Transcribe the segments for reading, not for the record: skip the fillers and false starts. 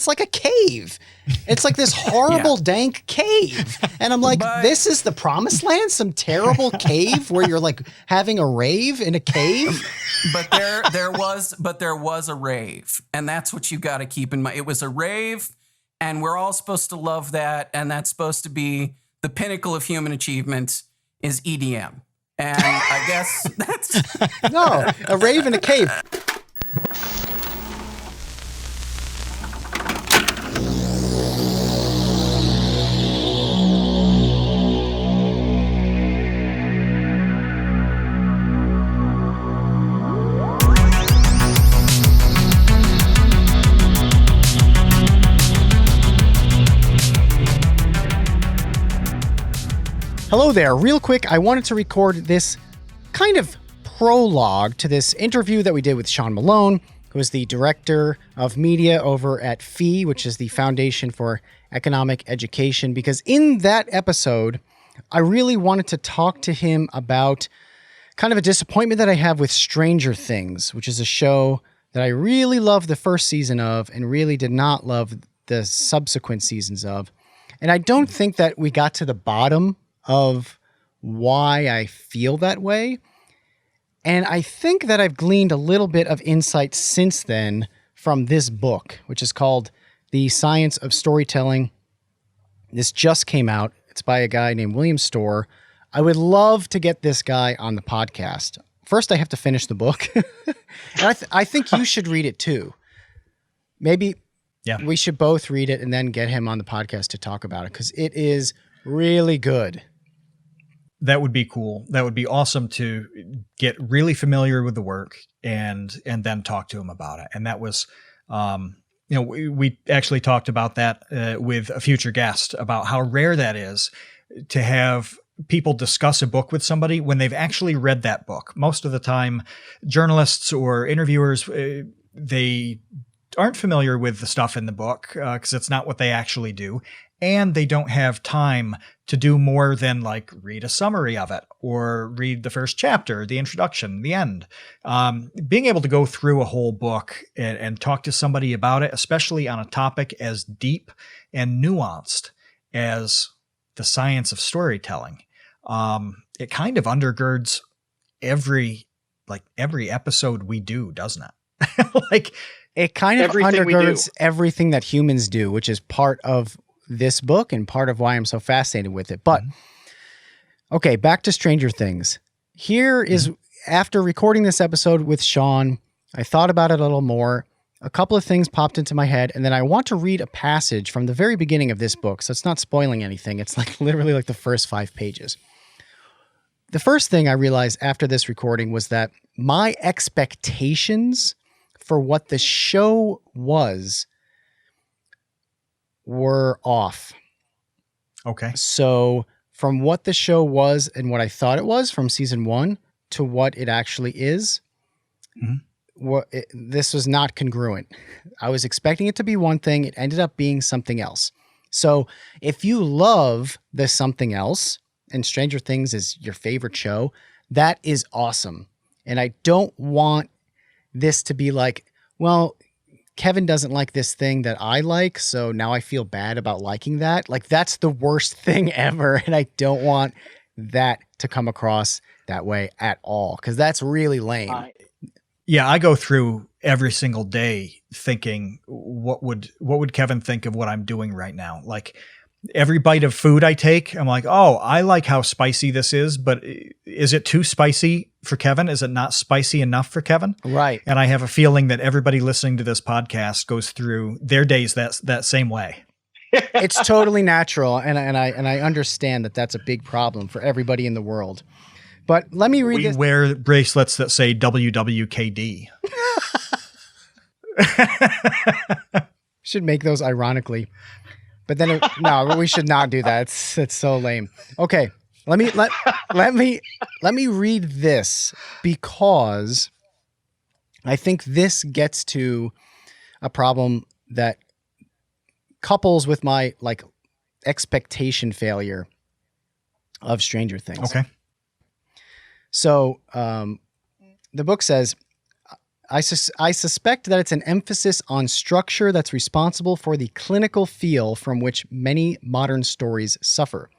it's like a cave. It's like this horrible, dank cave. And I'm like, this is the promised land? Some terrible cave where you're like having a rave in a cave? But there was a rave. And that's what you got to keep in mind. It was a rave, and we're all supposed to love that. And that's supposed to be the pinnacle of human achievement is EDM. And I guess that's... No, a rave in a cave. Hello there. Real quick, I wanted to record this kind of prologue to this interview that we did with Sean Malone, who is the director of media over at FEE, which is the Foundation for Economic Education, because in that episode, I really wanted to talk to him about kind of a disappointment that I have with Stranger Things, which is a show that I really loved the first season of and really did not love the subsequent seasons of. And I don't think that we got to the bottom of why I feel that way. And I think that I've gleaned a little bit of insight since then from this book, which is called The Science of Storytelling. This just came out. It's by a guy named William Storr. I would love to get this guy on the podcast. First, I have to finish the book. And I think you should read it too. Maybe we should both read it and then get him on the podcast to talk about it, because it is really good. That would be cool. That would be awesome to get really familiar with the work and then talk to him about it. And that was, we actually talked about that with a future guest about how rare that is to have people discuss a book with somebody when they've actually read that book. Most of the time, journalists or interviewers, they aren't familiar with the stuff in the book because it's not what they actually do. And they don't have time to do more than like read a summary of it or read the first chapter, the introduction, the end. Being able to go through a whole book and talk to somebody about it, especially on a topic as deep and nuanced as the science of storytelling, it kind of undergirds every episode we do, doesn't it? It kind of undergirds everything that humans do, which is part of this book and part of why I'm so fascinated with it. But okay, back to Stranger Things. Here is, after recording this episode with Sean, I thought about it a little more. A couple of things popped into my head, and then I want to read a passage from the very beginning of this book. So it's not spoiling anything. It's like literally like the first 5 pages. The first thing I realized after this recording was that my expectations for what the show were off. Okay. So from what the show was and what I thought it was from season 1 to what it actually is, this was not congruent. I was expecting it to be one thing. It ended up being something else. So if you love the something else and Stranger Things is your favorite show, that is awesome. And I don't want this to be like, well, Kevin doesn't like this thing that I like, so now I feel bad about liking that. Like, that's the worst thing ever, and I don't want that to come across that way at all, because that's really lame. Yeah, I go through every single day thinking, what would Kevin think of what I'm doing right now? Like, every bite of food I take, I'm like, oh, I like how spicy this is, but is it too spicy for Kevin? Is it not spicy enough for Kevin? Right. And I have a feeling that everybody listening to this podcast goes through their days that same way. It's totally natural, and I understand that that's a big problem for everybody in the world. But let me read this. We wear bracelets that say WWKD. Should make those ironically. But then, no, we should not do that. It's so lame. Okay, let me read this, because I think this gets to a problem that couples with my expectation failure of Stranger Things. Okay. So the book says, I suspect that it's an emphasis on structure that's responsible for the clinical feel from which many modern stories suffer.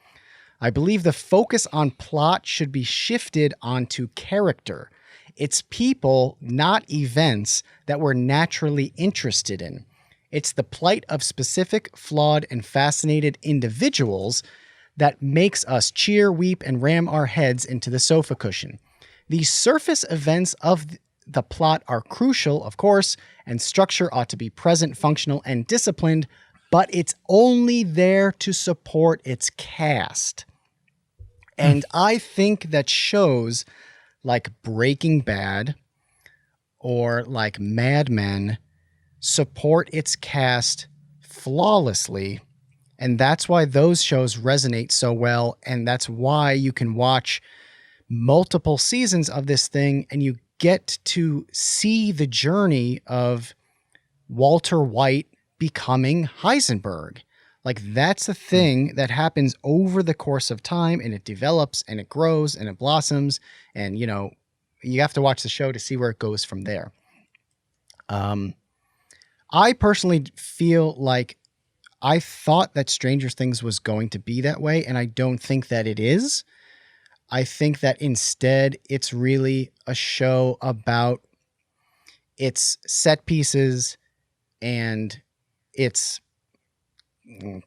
I believe the focus on plot should be shifted onto character. It's people, not events, that we're naturally interested in. It's the plight of specific, flawed, and fascinated individuals that makes us cheer, weep, and ram our heads into the sofa cushion. The surface events of the plot are crucial, of course, and structure ought to be present, functional, and disciplined, but it's only there to support its cast. And I think that shows like Breaking Bad or like Mad Men support its cast flawlessly. And that's why those shows resonate so well. And that's why you can watch multiple seasons of this thing and you get to see the journey of Walter White becoming Heisenberg. Like that's a thing that happens over the course of time, and it develops and it grows and it blossoms. And, you know, you have to watch the show to see where it goes from there. I personally feel like I thought that Stranger Things was going to be that way, and I don't think that it is. I think that instead it's really a show about its set pieces and its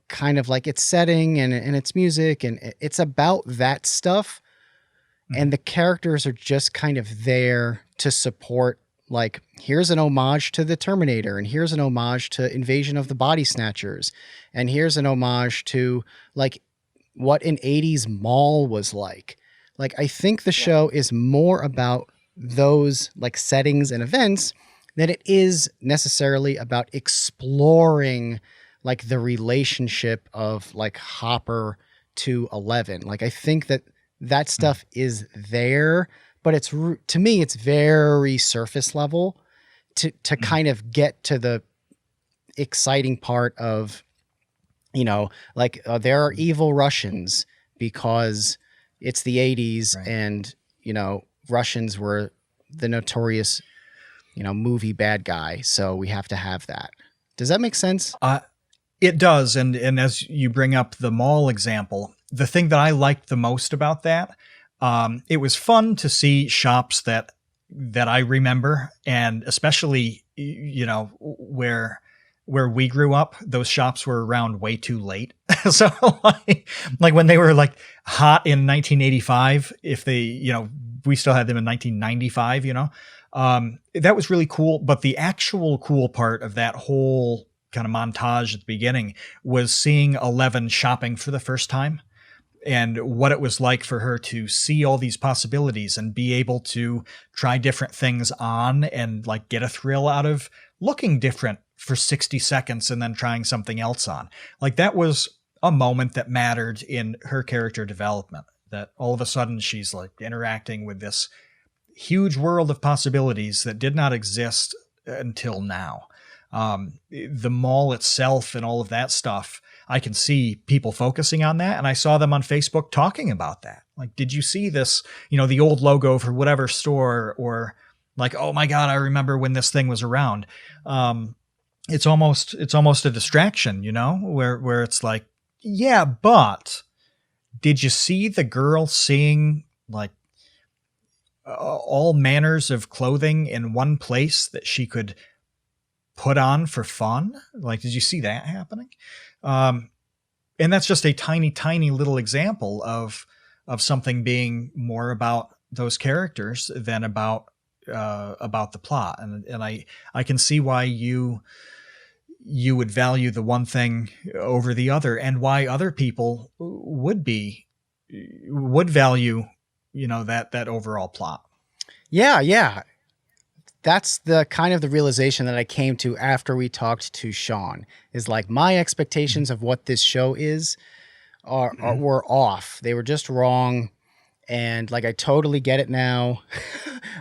kind of like its setting and its music, and it's about that stuff. And the characters are just kind of there to support, like, here's an homage to the Terminator, and here's an homage to Invasion of the Body Snatchers, and here's an homage to like what an 80s mall was like. Like, I think the show is more about those like settings and events than it is necessarily about exploring like the relationship of like Hopper to Eleven. Like, I think that stuff is there, but it's, to me, it's very surface level to kind of get to the exciting part of, you know, like there are evil Russians because it's the 80s, right? And, you know, Russians were the notorious, you know, movie bad guy. So we have to have that. Does that make sense? It does. And as you bring up the mall example, the thing that I liked the most about that, it was fun to see shops that I remember, and especially, you know, where we grew up, those shops were around way too late. So like when they were like hot in 1985, if they, you know, we still had them in 1995, you know, that was really cool. But the actual cool part of that whole kind of montage at the beginning was seeing Eleven shopping for the first time, and what it was like for her to see all these possibilities and be able to try different things on and like get a thrill out of looking different for 60 seconds and then trying something else on. Like, that was a moment that mattered in her character development, that all of a sudden she's like interacting with this huge world of possibilities that did not exist until now. The mall itself and all of that stuff, I can see people focusing on that. And I saw them on Facebook talking about that. Like, did you see this, you know, the old logo for whatever store, or like, oh my God, I remember when this thing was around. It's almost a distraction, you know, where it's like, yeah, but did you see the girl seeing like all manners of clothing in one place that she could put on for fun? Like, did you see that happening? And that's just a tiny, tiny little example of something being more about those characters than about the plot. And I can see why you would value the one thing over the other, and why other people would value, you know, that overall plot. Yeah. That's the kind of the realization that I came to after we talked to Sean, is like my expectations of what this show is were off. They were just wrong. And like, I totally get it now.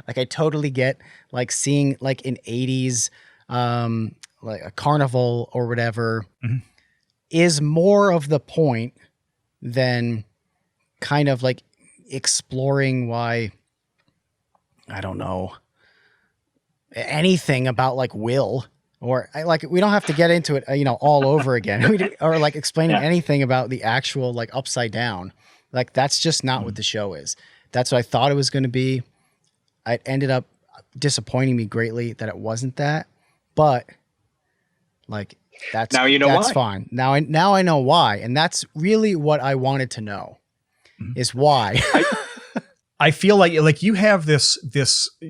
Like, I totally get like seeing like an 80s, like a carnival or whatever is more of the point than kind of like exploring why, I don't know, anything about like will, or like we don't have to get into it, all over again, or like explaining anything about the actual like upside down. Like that's just not what the show is. That's what I thought it was going to be. It ended up disappointing me greatly that it wasn't that, but like that's now you know that's why. fine. Now I know why, and that's really what I wanted to know is why. I feel like you have this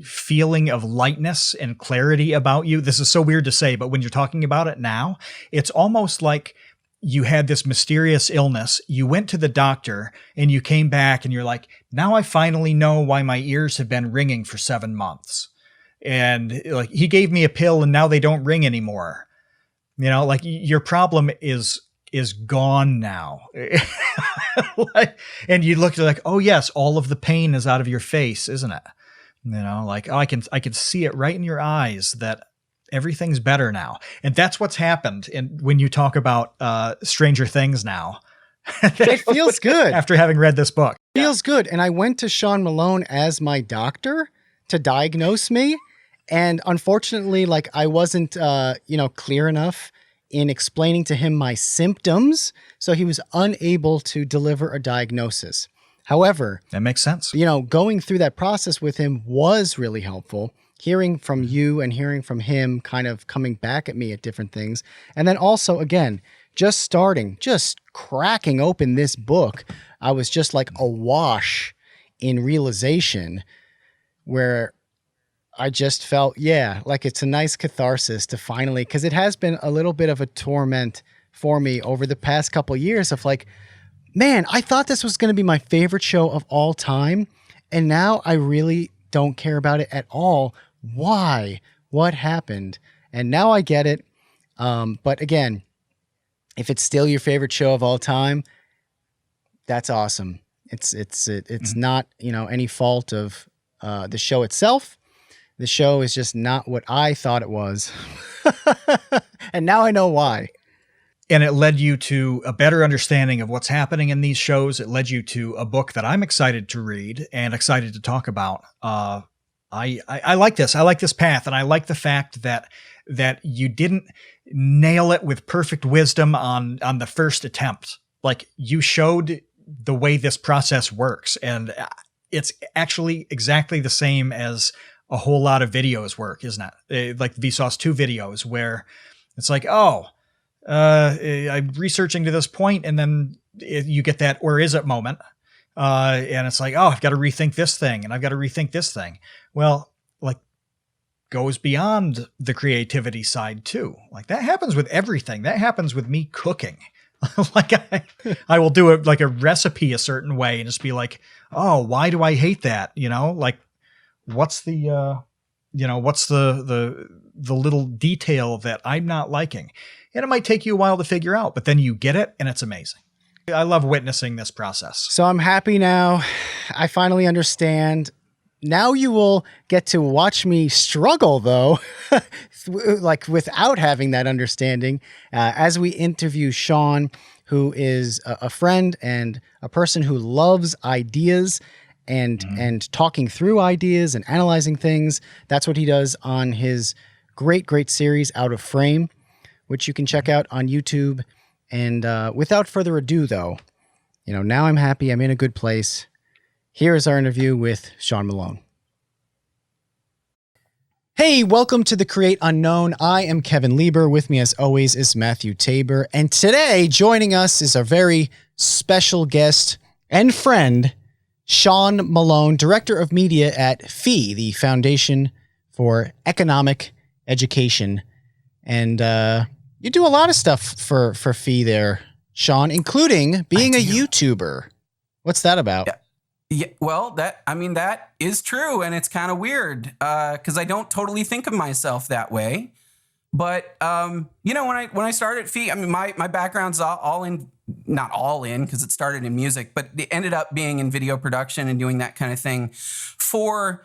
feeling of lightness and clarity about you. This is so weird to say, but when you're talking about it now, it's almost like you had this mysterious illness. You went to the doctor and you came back and you're like, now I finally know why my ears have been ringing for 7 months. And like he gave me a pill and now they don't ring anymore. Like your problem is gone now. And you look like, oh yes, all of the pain is out of your face, isn't it? Like, oh, I can see it right in your eyes that everything's better now. And that's what's happened. And when you talk about Stranger Things now, it feels good after having read this book. It feels good. And I went to Sean Malone as my doctor to diagnose me. And unfortunately, like I wasn't, clear enough in explaining to him my symptoms. So he was unable to deliver a diagnosis. However, that makes sense. Going through that process with him was really helpful. Hearing from you and hearing from him kind of coming back at me at different things. And then also, again, just cracking open this book, I was just like awash in realization where I just felt, like it's a nice catharsis to finally, because it has been a little bit of a torment for me over the past couple of years of like, man, I thought this was going to be my favorite show of all time. And now I really don't care about it at all. Why? What happened? And now I get it. But again, if it's still your favorite show of all time, that's awesome. It's not, any fault of the show itself. The show is just not what I thought it was. And now I know why. And it led you to a better understanding of what's happening in these shows. It led you to a book that I'm excited to read and excited to talk about. I like this. I like this path. And I like the fact that you didn't nail it with perfect wisdom on the first attempt. Like you showed the way this process works. And it's actually exactly the same as a whole lot of videos work, isn't it? Like Vsauce 2 videos where it's like, I'm researching to this point, and then you get that "or is it" moment. And it's like, I've got to rethink this thing and I've got to rethink this thing. Well, like goes beyond the creativity side too. Like that happens with everything. That happens with me cooking. Like I will do like a recipe a certain way and just be like, why do I hate that? Like what's the little detail that I'm not liking? And it might take you a while to figure out, but then you get it and it's amazing. I love witnessing this process. So I'm happy now. I finally understand. Now you will get to watch me struggle, though, like without having that understanding, as we interview Sean, who is a friend and a person who loves ideas and talking through ideas and analyzing things. That's what he does on his great series, Out of Frame, which you can check out on YouTube. And without further ado, though, now I'm happy. I'm in a good place. Here is our interview with Sean Malone. Hey, welcome to The Create Unknown. I am Kevin Lieber. With me, as always, is Matthew Tabor. And today, joining us is our very special guest and friend, Sean Malone, Director of Media at FEE, the Foundation for Economic Education. And you do a lot of stuff for FEE there, Sean, including being a YouTuber. What's that about? Yeah, well, that is true, and it's kind of weird because I don't totally think of myself that way. But when I started at FEE, my background's all in, not all in because it started in music, but it ended up being in video production and doing that kind of thing for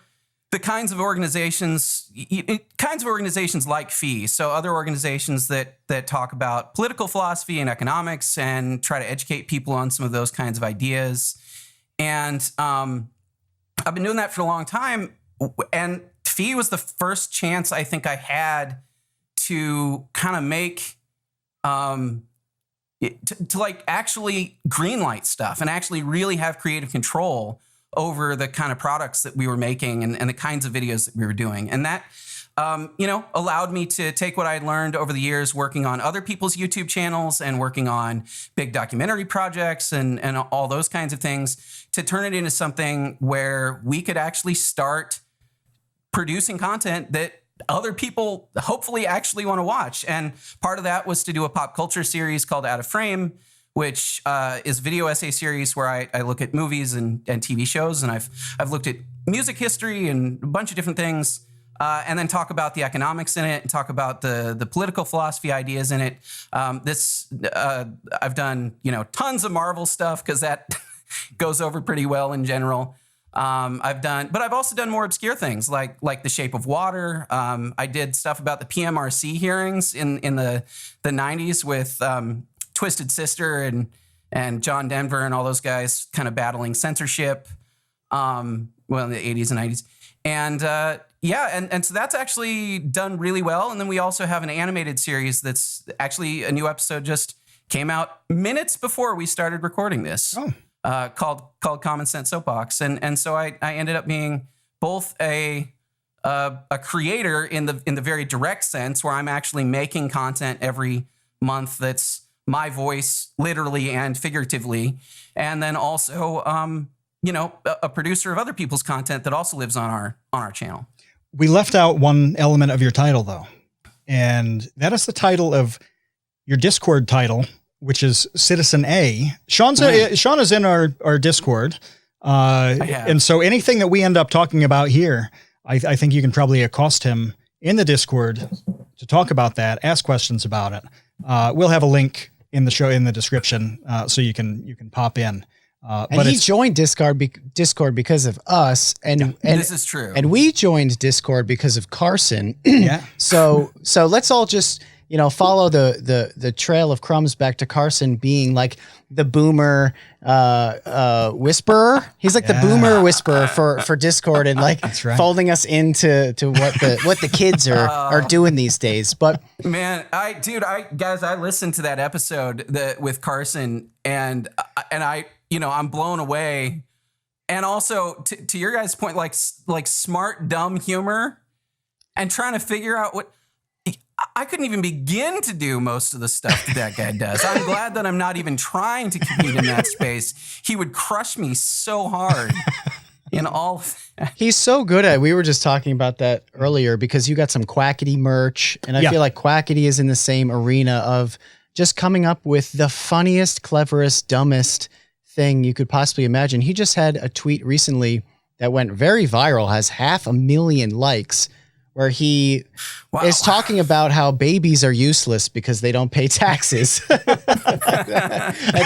the kinds of organizations like FEE. So other organizations that talk about political philosophy and economics and try to educate people on some of those kinds of ideas. And I've been doing that for a long time. And Fee was the first chance I think I had to kind of make, to like actually greenlight stuff and actually really have creative control over the kind of products that we were making and the kinds of videos that we were doing. And that, allowed me to take what I had learned over the years working on other people's YouTube channels and working on big documentary projects and all those kinds of things to turn it into something where we could actually start producing content that other people hopefully actually want to watch. And part of that was to do a pop culture series called Out of Frame, which is a video essay series where I look at movies and TV shows. And I've looked at music history and a bunch of different things. And then talk about the economics in it and talk about the political philosophy ideas in it. I've done, tons of Marvel stuff because that goes over pretty well in general. But I've also done more obscure things like The Shape of Water. I did stuff about the PMRC hearings in the 90s with Twisted Sister and John Denver and all those guys kind of battling censorship. In the 80s and 90s. And so that's actually done really well. And then we also have an animated series that's actually a new episode just came out minutes before we started recording this. Called Common Sense Soapbox. And so I ended up being both a creator in the very direct sense where I'm actually making content every month that's my voice literally and figuratively. And then also a producer of other people's content that also lives on our channel. We left out one element of your title though, and that is the title of your Discord title, which is Citizen A. Sean is in our Discord. And so anything that we end up talking about here, I think you can probably accost him in the Discord to talk about that, ask questions about it. We'll have a link in the description, so you can pop in. But he joined Discord because of us, and this is true. And we joined Discord because of Carson. Yeah. So let's all just follow the trail of crumbs back to Carson being like the boomer whisperer. He's like the boomer whisperer for Discord and like folding us into what the kids are doing these days. But man, I listened to that episode with Carson and I'm blown away. And also to your guys' point, like smart, dumb humor and trying to figure out what I couldn't even begin to do most of the stuff that guy does. I'm glad that I'm not even trying to compete in that space. He would crush me so hard in all of that. He's so good at it. We were just talking about that earlier because you got some Quackity merch, and I feel like Quackity is in the same arena of just coming up with the funniest, cleverest, dumbest thing you could possibly imagine. He just had a tweet recently that went very viral, has 500,000 likes, where he is talking about how babies are useless because they don't pay taxes. That's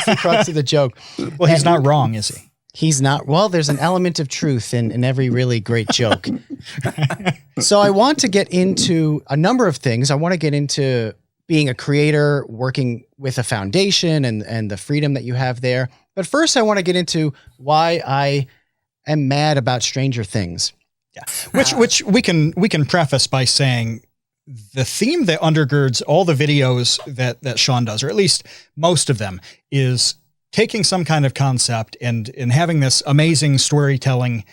the crux of the joke. Well, he's not wrong, is he? He's not. Well, there's an element of truth in every really great joke. So I want to get into a number of things. I want to get into being a creator, working with a foundation and the freedom that you have there. But first, I want to get into why I am mad about Stranger Things. Yeah, which we can preface by saying the theme that undergirds all the videos that Sean does, or at least most of them, is taking some kind of concept and having this amazing storytelling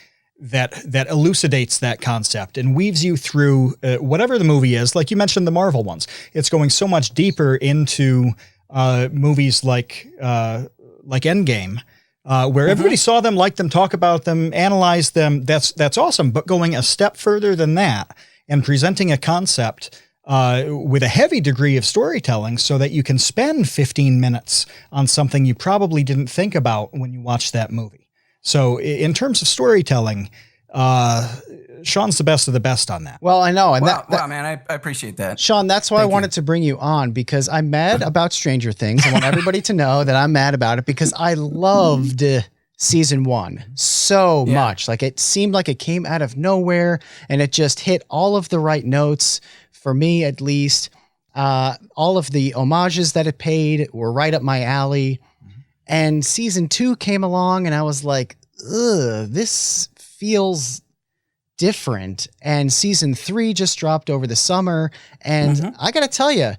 that elucidates that concept and weaves you through whatever the movie is. Like you mentioned, the Marvel ones, it's going so much deeper into movies like Endgame. Where everybody saw them, liked them, talk about them, analyze them. That's awesome. But going a step further than that and presenting a concept with a heavy degree of storytelling so that you can spend 15 minutes on something you probably didn't think about when you watched that movie. So in terms of storytelling, Sean's the best of the best on that. Well, I know. And wow, man, I appreciate that. Sean, that's why I wanted to bring you on, because I'm mad about Stranger Things. I want everybody to know that I'm mad about it because I loved season 1 so much. Like it seemed like it came out of nowhere and it just hit all of the right notes for me, at least. All of the homages that it paid were right up my alley. And season 2 came along and I was like, ugh, this feels different. And season 3 just dropped over the summer. And I got to tell you,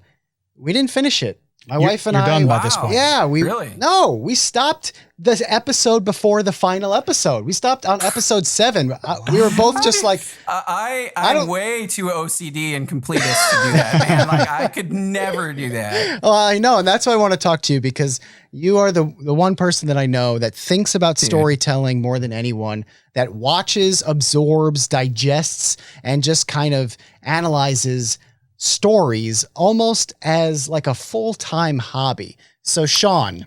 we didn't finish it. My wife and you're I. done by this point. Yeah, Really? No, we stopped the episode before the final episode. We stopped on episode 7. We were both just like, I'm way too OCD and completist to do that, man. Like I could never do that. Well, I know, and that's why I want to talk to you, because you are the one person that I know that thinks about storytelling more than anyone, that watches, absorbs, digests, and just kind of analyzes stories almost as like a full-time hobby. So Sean,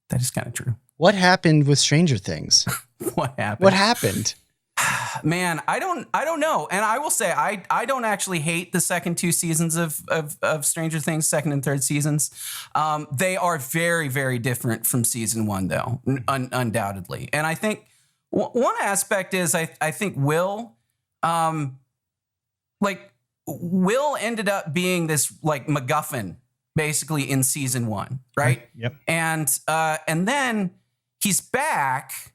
That is kind of true. what happened with Stranger Things? What happened? What happened? Man, I don't know. And I will say I don't actually hate the second 2 seasons of Stranger Things, second and third seasons. They are very, very different from season 1 though, undoubtedly. And I think one aspect is I think Will ended up being this like MacGuffin basically in season 1, right? Yep. And then he's back,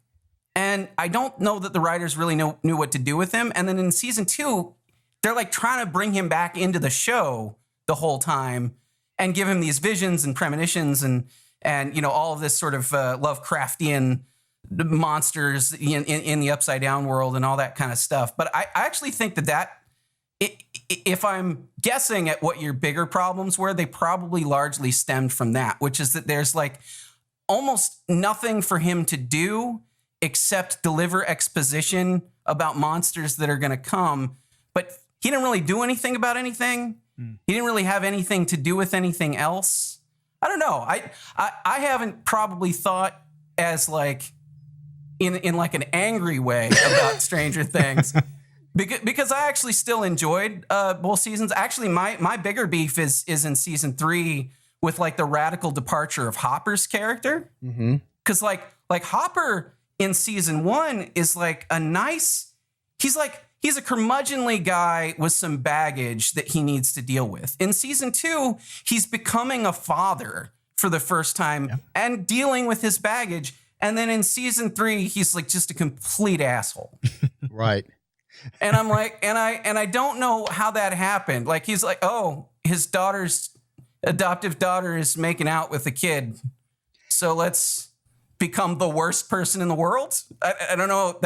and I don't know that the writers really knew what to do with him. And then in season 2, they're like trying to bring him back into the show the whole time and give him these visions and premonitions and all of this sort of Lovecraftian monsters in the upside down world and all that kind of stuff. But I actually think that if I'm guessing at what your bigger problems were, they probably largely stemmed from that, which is that there's like almost nothing for him to do except deliver exposition about monsters that are going to come. But he didn't really do anything about anything. He didn't really have anything to do with anything else. I don't know. I haven't probably thought as like in like an angry way about Stranger Things. Because I actually still enjoyed both seasons. Actually, my bigger beef is in season 3 with like the radical departure of Hopper's character. Because like Hopper in season 1 is like he's a curmudgeonly guy with some baggage that he needs to deal with. In season 2, he's becoming a father for the first time and dealing with his baggage. And then in season 3, he's like just a complete asshole. Right. And I'm like, and I don't know how that happened. Like, he's like, oh, his adoptive daughter is making out with a kid, so let's become the worst person in the world. I don't know.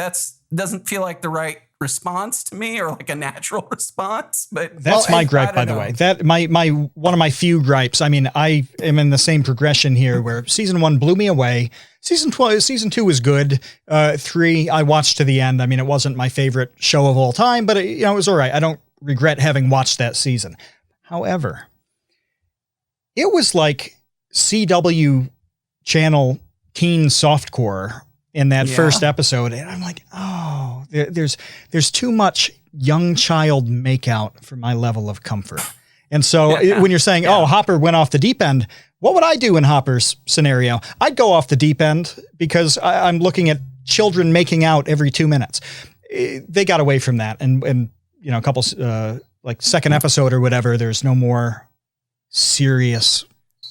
Doesn't feel like the right response to me, or like a natural response. But that's my gripe, by the way. That my one of my few gripes. I mean, I am in the same progression here, where season 1 blew me away. Season 2 was good. 3 I watched to the end. I mean, it wasn't my favorite show of all time, but it was all right. I don't regret having watched that season. However, it was like CW channel teen softcore in that first episode, and I'm like, oh, there's too much young child makeout for my level of comfort. And so when you're saying, oh, Hopper went off the deep end, what would I do in Hopper's scenario? I'd go off the deep end, because I'm looking at children making out every 2 minutes. They got away from that. And a couple, like second episode or whatever, there's no more serious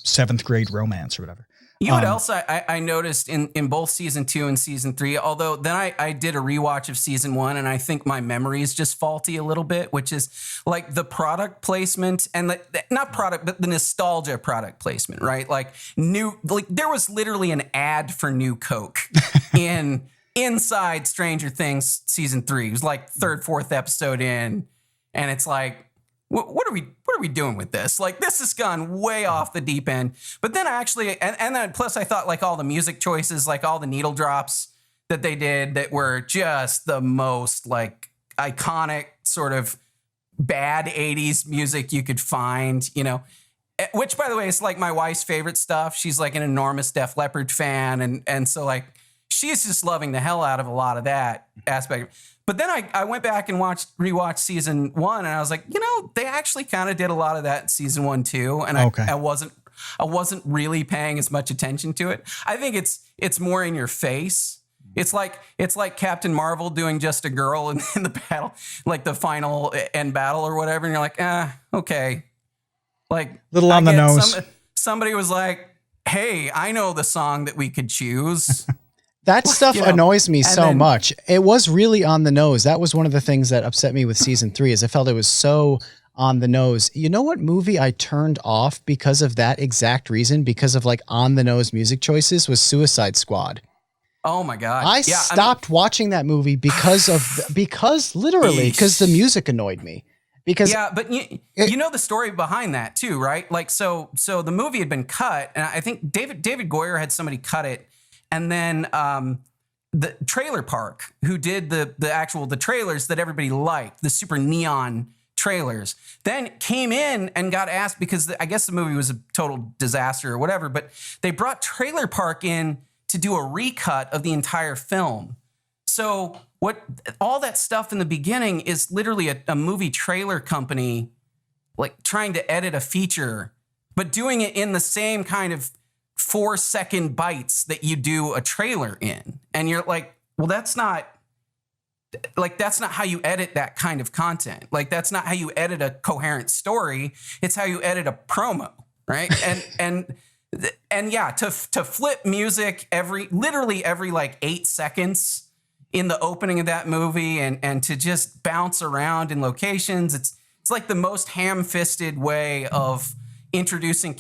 7th grade romance or whatever. You know what else I noticed in both season 2 and season 3, although then I did a rewatch of season 1, and I think my memory is just faulty a little bit, which is like the product placement and not product, but the nostalgia product placement, right? Like there was literally an ad for New Coke inside Stranger Things season 3. It was like 3rd, 4th episode in, and it's like, what are we doing with this? Like, this has gone way off the deep end. But then I actually, and then plus I thought like all the music choices, like all the needle drops that they did that were just the most like iconic sort of bad 80s music you could find, which by the way is like my wife's favorite stuff. She's like an enormous Def Leppard fan. And so like, she's just loving the hell out of a lot of that aspect. But then I went back and rewatched season 1, and I was like, they actually kind of did a lot of that in season 1 too. And I wasn't really paying as much attention to it. I think it's more in your face. It's like Captain Marvel doing Just a Girl in the battle, like the final end battle or whatever. And you're like, okay. Like little on the nose. Somebody was like, hey, I know the song that we could choose. That stuff annoys me so then, much. It was really on the nose. That was one of the things that upset me with season 3 is I felt it was so on the nose. You know what movie I turned off because of that exact reason, because of like on the nose music choices, was Suicide Squad. Oh my God. I stopped watching that movie because literally the music annoyed me. Because but you know the story behind that too, right? Like so the movie had been cut, and I think David Goyer had somebody cut it, and then the Trailer Park, who did the trailers that everybody liked, the super neon trailers, then came in and got asked, because I guess the movie was a total disaster or whatever, but they brought Trailer Park in to do a recut of the entire film. So all that stuff in the beginning is literally a movie trailer company like trying to edit a feature, but doing it in the same kind of 4-second bites that you do a trailer in. And you're like, well, that's not how you edit that kind of content. Like, that's not how you edit a coherent story. It's how you edit a promo, right? And yeah, to flip music literally every like 8 seconds in the opening of that movie, and to just bounce around in locations. It's like the most ham-fisted way of introducing.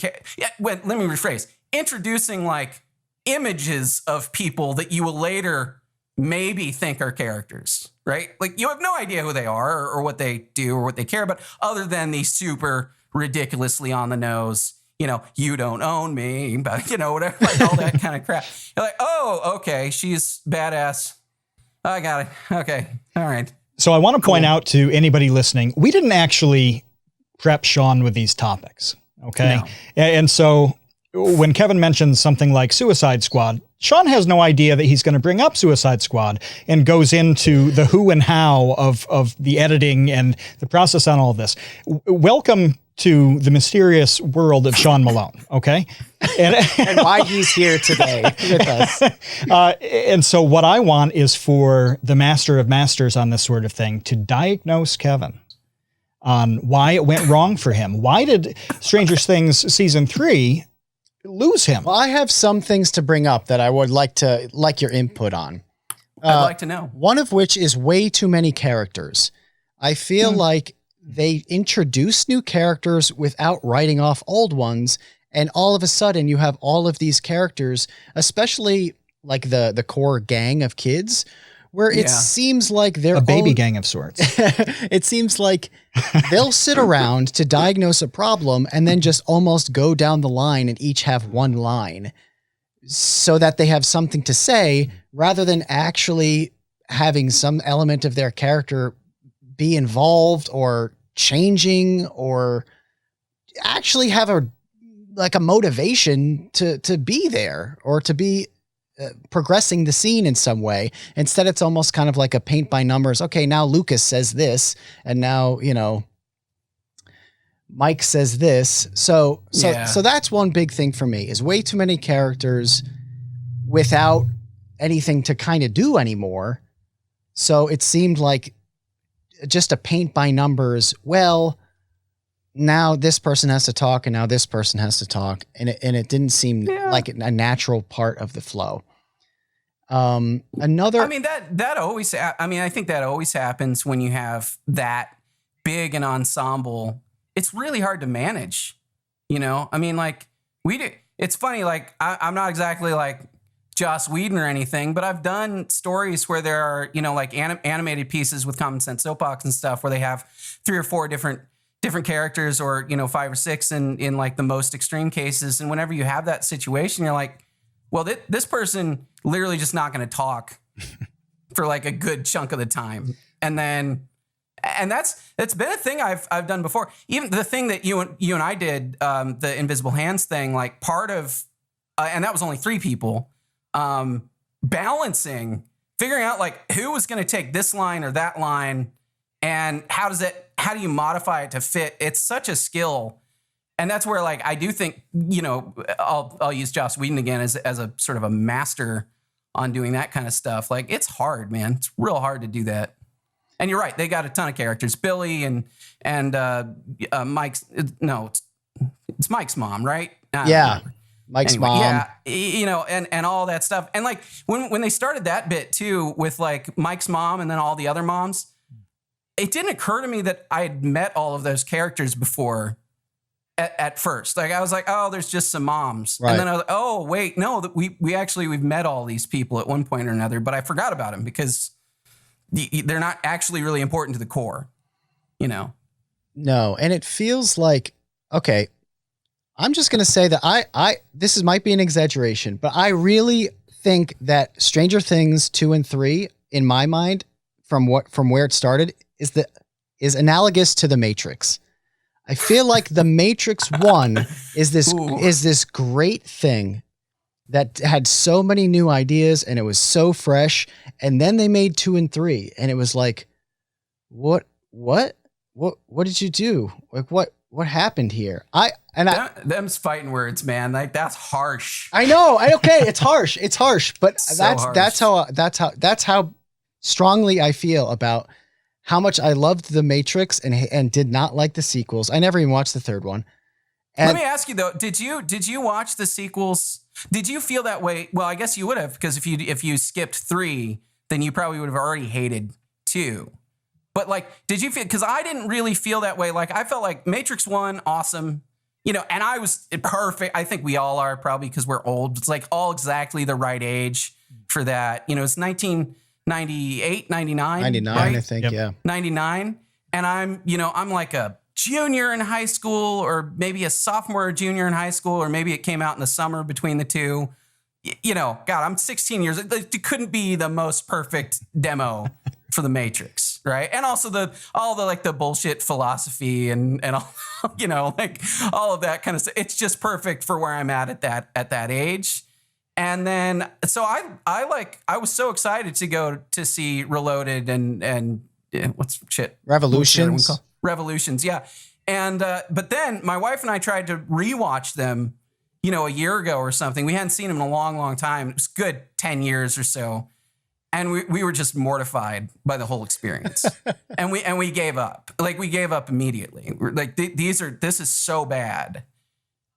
Let me rephrase. Introducing like images of people that you will later maybe think are characters, right? Like, you have no idea who they are or what they do or what they care about, other than the super ridiculously on the nose, you don't own me, but whatever, like all that kind of crap. You're like, oh, okay, she's badass. I got it. Okay. All right. So I want to point out to anybody listening, we didn't actually prep Sean with these topics. Okay. No. And so when Kevin mentions something like Suicide Squad, Sean has no idea that he's going to bring up Suicide Squad and goes into the who and how of the editing and the process on all this. Welcome to the mysterious world of Sean Malone, okay? And why he's here today with us. And so what I want is for the master of masters on this sort of thing to diagnose Kevin on why it went wrong for him. Why did Stranger Things season 3 lose him? Well, I have some things to bring up that I would like your input on. I'd like to know. One of which is way too many characters. I feel like they introduce new characters without writing off old ones, and all of a sudden you have all of these characters, especially like the core gang of kids, where it seems like they're a baby gang of sorts. It seems like they'll sit around to diagnose a problem and then just almost go down the line and each have one line so that they have something to say, rather than actually having some element of their character be involved or changing, or actually have a motivation to be there or to be progressing the scene in some way. Instead, it's almost kind of like a paint by numbers. Okay, now Lucas says this, and now Mike says this. So that's one big thing for me, is way too many characters without anything to kind of do anymore. So it seemed like just a paint by numbers. Well, now this person has to talk, and now this person has to talk, and it didn't seem like a natural part of the flow. I think that always happens when you have that big an ensemble. It's really hard to manage, like we do. It's funny. Like I'm not exactly like Joss Whedon or anything, but I've done stories where there are, like animated pieces with Common Sense Soapbox and stuff, where they have 3 or 4 different characters, or 5 or 6 in like the most extreme cases. And whenever you have that situation, you're like, well, this person literally just not going to talk for like a good chunk of the time. And that's been a thing I've done before. Even the thing that you and I did, the invisible hands thing, like part of, and that was only 3 people, balancing, figuring out like who was going to take this line or that line, and how do you modify it to fit? It's such a skill. And that's where, like, I do think, I'll use Joss Whedon again as a sort of a master on doing that kind of stuff. Like, it's hard, man. It's real hard to do that. And you're right. They got a ton of characters. Billy and Mike's, no, it's Mike's mom, right? Yeah. Mike's mom. Yeah, and all that stuff. And like when they started that bit too with like Mike's mom and then all the other moms, it didn't occur to me that I had met all of those characters before at first. Like I was like, oh, there's just some moms. Right. And then I was like, oh, wait, no, that we've met all these people at one point or another, but I forgot about them because they're not actually really important to the core, No. And it feels like, okay, I'm just going to say that this might be an exaggeration, but I really think that Stranger Things 2 and 3 in my mind from where it started is analogous to The Matrix. I feel like The Matrix 1 is this great thing that had so many new ideas and it was so fresh. And then they made 2 and 3 and it was like, what did you do? Like, what happened here? Them's fighting words, man. Like that's harsh. I know. Okay. It's harsh. It's harsh, but harsh. That's how strongly I feel about how much I loved The Matrix and did not like the sequels. I never even watched the third one. And let me ask you though, did you watch the sequels? Did you feel that way? Well, I guess you would have, because if you skipped 3, then you probably would have already hated 2. But like, did you feel, because I didn't really feel that way. Like I felt like Matrix 1, awesome, and I was perfect. I think we all are probably because we're old. It's like all exactly the right age for that. It's 1998, 99. 99, right? I think, Yep. yeah. 99. And I'm like a junior in high school or maybe a sophomore or junior in high school, or maybe it came out in the summer between the two. God, I'm 16 years. It couldn't be the most perfect demo for The Matrix, right? And also all the bullshit philosophy and all, like all of that kind of stuff. It's just perfect for where I'm at that age. And then so I was so excited to go to see Reloaded and what's shit Revolutions, yeah. And but then my wife and I tried to rewatch them, a year ago or something. We hadn't seen them in a long, long time. It was good 10 years or so. And we were just mortified by the whole experience. and we gave up. Like we gave up immediately. We're like, this is so bad.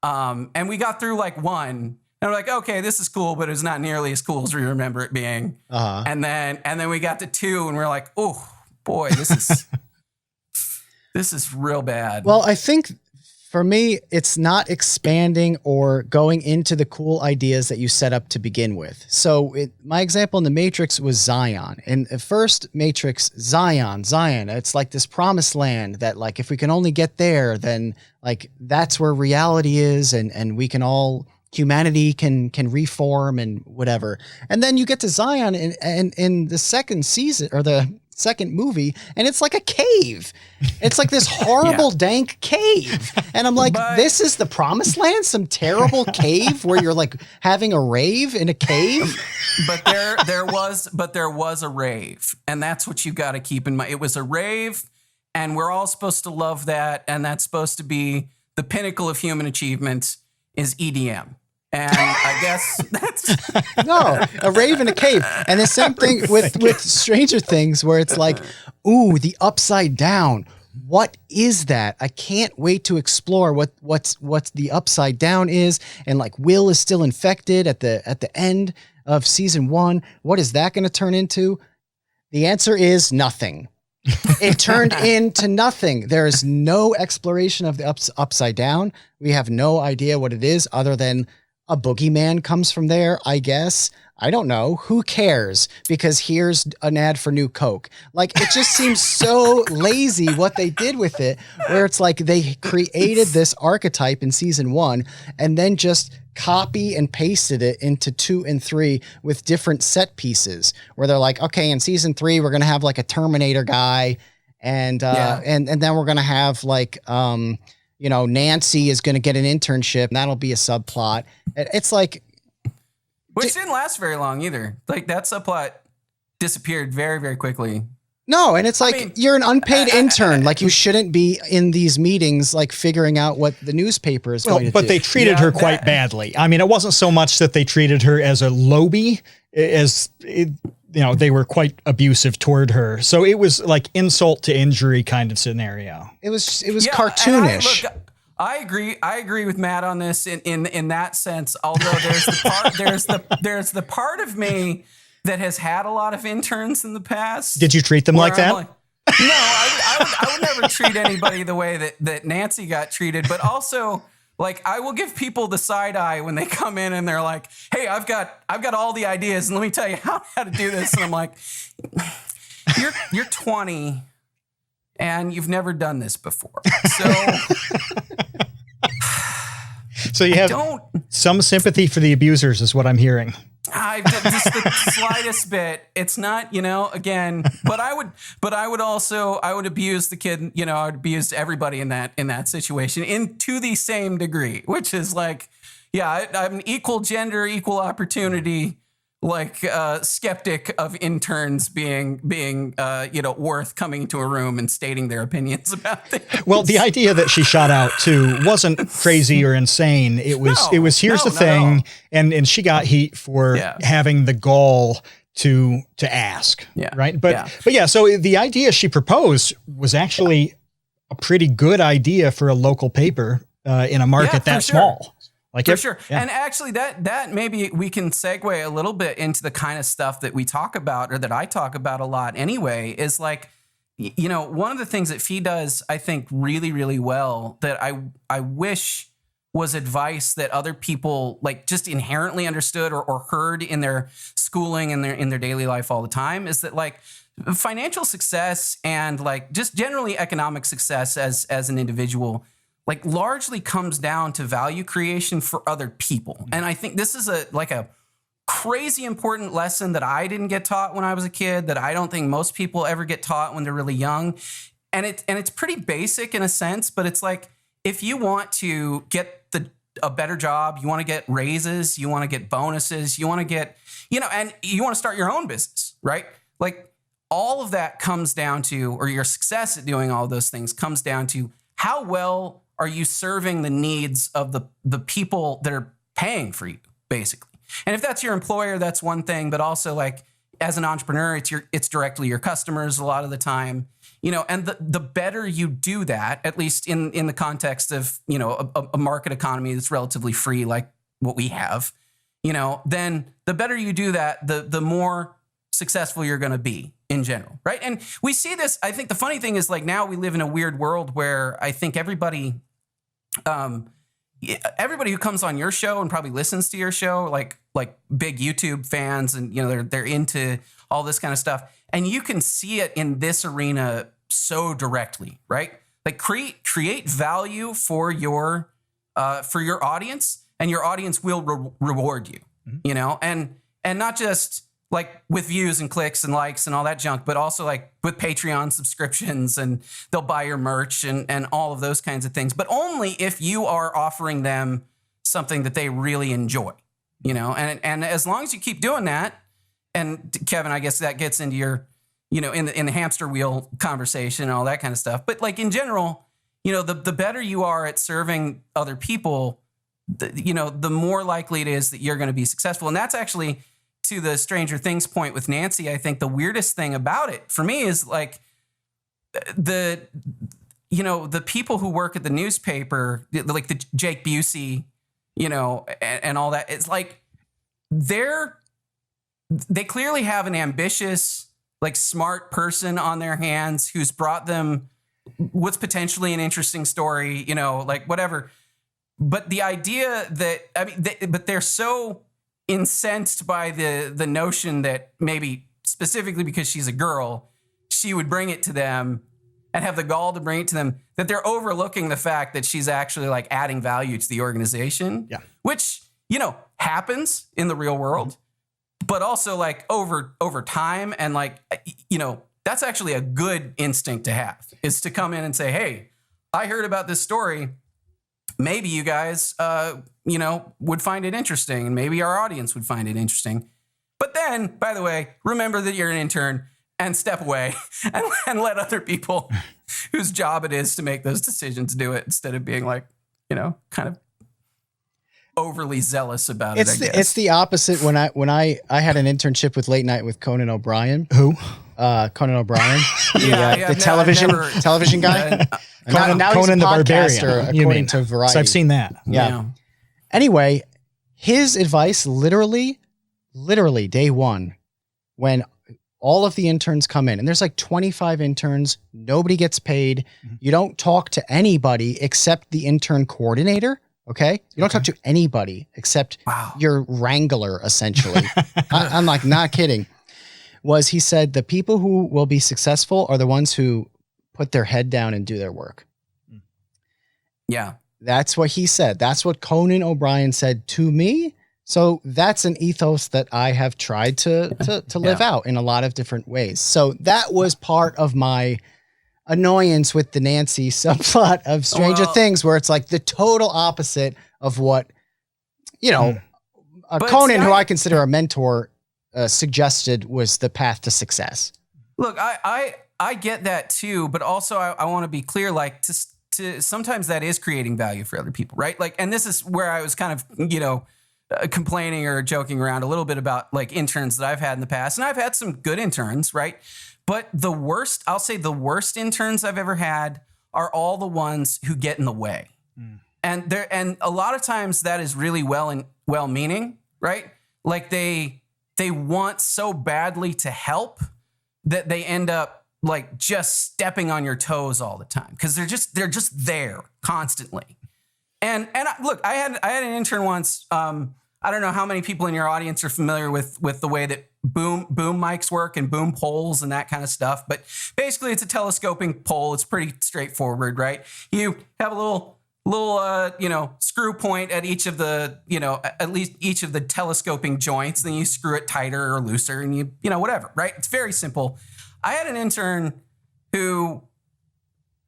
And we got through like 1, and we're like, okay, this is cool, but it's not nearly as cool as we remember it being. Uh-huh. And then we got to 2 and we're like, oh boy, this is real bad. Well, I think for me, it's not expanding or going into the cool ideas that you set up to begin with. So my example in The Matrix was Zion. In the first Matrix, Zion, it's like this promised land that like, if we can only get there, then like that's where reality is. And we can all, humanity can reform and whatever. And then you get to Zion and in the second season or the second movie, and it's like a cave. It's like this horrible dank cave. And I'm like, this is the promised land? Some terrible cave where you're like having a rave in a cave? But there was a rave. And that's what you got to keep in mind. It was a rave, and we're all supposed to love that. And that's supposed to be the pinnacle of human achievement is EDM. And I guess that's no, a rave in a cave. And the same thing with Stranger Things, where it's like, ooh, the upside down. What is that? I can't wait to explore what the upside down is. And like Will is still infected at the end of season 1. What is that going to turn into? The answer is nothing. It turned into nothing. There is no exploration of the upside down. We have no idea what it is other than a boogeyman comes from there, I guess. I don't know. Who cares? Because here's an ad for new Coke. Like, it just seems so lazy what they did with it, where it's like they created this archetype in season 1 and then just copy and pasted it into 2 and 3 with different set pieces, where they're like, okay, in season 3, we're going to have like a Terminator guy. And then we're going to have like, Nancy is going to get an internship and that'll be a subplot. It's like, which didn't last very long either. Like that subplot disappeared very, very quickly. No. And it's like, you're an unpaid intern. Like you shouldn't be in these meetings, like figuring out what the newspaper is going to do. But they treated her quite badly. I mean, it wasn't so much that they treated her as a lowbie as they were quite abusive toward her. So it was like insult to injury kind of scenario. It was cartoonish. I agree with Matt on this in that sense. Although there's the part of me that has had a lot of interns in the past. Did you treat them like that? No, I would never treat anybody the way that Nancy got treated. But also, like, I will give people the side eye when they come in and they're like, "Hey, I've got all the ideas, and let me tell you how to do this." And I'm like, "You're 20, and you've never done this before, so you have some sympathy for the abusers, is what I'm hearing." I just the slightest bit. It's not, again, but I would abuse the kid, I would abuse everybody in that situation to the same degree, which is like, yeah, I'm an equal gender, equal opportunity, like skeptic of interns being worth coming into a room and stating their opinions about things. Well, the idea that she shot out to wasn't crazy or insane. It was here's the thing, and she got heat for having the gall to ask, right? But yeah, so the idea she proposed was actually a pretty good idea for a local paper in a market that small. Sure. Yeah. And actually that maybe we can segue a little bit into the kind of stuff that we talk about, or that I talk about a lot anyway, is like, one of the things that Fee does, I think, really, really well, that I wish was advice that other people like just inherently understood or heard in their schooling and in their daily life all the time, is that like financial success and like just generally economic success as an individual like largely comes down to value creation for other people. And I think this is a crazy important lesson that I didn't get taught when I was a kid, that I don't think most people ever get taught when they're really young. And it's pretty basic in a sense, but it's like, if you want to get a better job, you want to get raises, you want to get bonuses, you want to get, and you want to start your own business, right? Like all of that comes down to, or your success at doing all of those things comes down to, how well are you serving the needs of the people that are paying for you, basically? And if that's your employer, that's one thing. But also, like, as an entrepreneur, it's directly your customers a lot of the time. And the better you do that, at least in the context of a market economy that's relatively free, like what we have, then the better you do that, the more successful you're going to be in general, right? And we see this. I think the funny thing is, like, now we live in a weird world where I think everybody who comes on your show and probably listens to your show, like big YouTube fans, and they're into all this kind of stuff, and you can see it in this arena so directly, right? Like create value for your audience, and your audience will reward you, and not just like with views and clicks and likes and all that junk, but also like with Patreon subscriptions, and they'll buy your merch and all of those kinds of things, but only if you are offering them something that they really enjoy, and as long as you keep doing that, and Kevin, I guess that gets into your, in the hamster wheel conversation and all that kind of stuff. But like in general, the better you are at serving other people, the more likely it is that you're going to be successful. And that's actually, to the Stranger Things point with Nancy, I think the weirdest thing about it for me is like the people who work at the newspaper, like the Jake Busey, and all that. It's like they clearly have an ambitious, like smart person on their hands who's brought them what's potentially an interesting story, like whatever. But the idea that, but they're so incensed by the notion that maybe specifically because she's a girl, she would bring it to them and have the gall to bring it to them, that they're overlooking the fact that she's actually like adding value to the organization, which, happens in the real world, but also like over time. And like, that's actually a good instinct to have, is to come in and say, hey, I heard about this story. Maybe you guys, would find it interesting, and maybe our audience would find it interesting. But then, by the way, remember that you're an intern and step away and let other people whose job it is to make those decisions do it, instead of being like, kind of. overly zealous about it. It's the opposite. When I had an internship with Late Night with Conan O'Brien. Who? Conan O'Brien, Yeah, the television guy. Now he's a Conan the podcaster, Barbarian, according to Variety. So I've seen that. Yeah. Anyway, his advice literally day one, when all of the interns come in, and there's like 25 interns, nobody gets paid. You don't talk to anybody except the intern coordinator. Okay. You don't talk to anybody except your wrangler, essentially. I'm like, not kidding. He said, the people who will be successful are the ones who put their head down and do their work. Yeah. That's what he said. That's what Conan O'Brien said to me. So that's an ethos that I have tried to live out in a lot of different ways. So that was part of my annoyance with the Nancy subplot of Stranger Things, where it's like the total opposite of what, Conan, who I consider a mentor, suggested was the path to success. Look, I get that too, but also I want to be clear, like to sometimes that is creating value for other people, right? Like, and this is where I was kind of, complaining or joking around a little bit about like interns that I've had in the past, and I've had some good interns, right? But I'll say the worst interns I've ever had are all the ones who get in the way. And a lot of times that is really well-meaning, right? Like they want so badly to help that they end up like just stepping on your toes all the time because they're just there constantly. And look, I had an intern once. I don't know how many people in your audience are familiar with the way that boom mics work and boom poles and that kind of stuff. But basically, it's a telescoping pole. It's pretty straightforward, right? You have a little screw point at each of the at least each of the telescoping joints. Then you screw it tighter or looser, and you whatever, right? It's very simple. I had an intern who,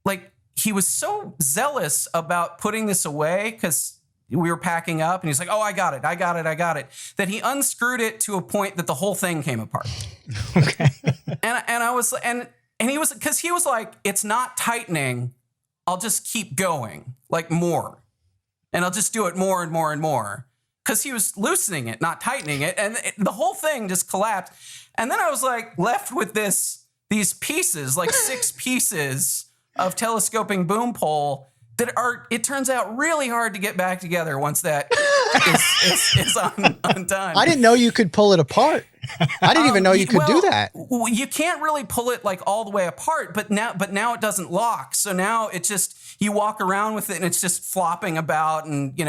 like, he was so zealous about putting this away because we were packing up, and he's like, "Oh, I got it," that he unscrewed it to a point that the whole thing came apart. Okay. And I was, and he was, because he was like, "It's not tightening. I'll just keep going, like more, and I'll just do it more and more and more." Because he was loosening it, not tightening it, and the whole thing just collapsed. And then I was like left with these pieces, like 6 pieces of telescoping boom pole that are, it turns out, really hard to get back together once that is undone. I didn't know you could pull it apart. I didn't even know you could do that. You can't really pull it like all the way apart, but now it doesn't lock. So now it's just, you walk around with it and it's just flopping about and,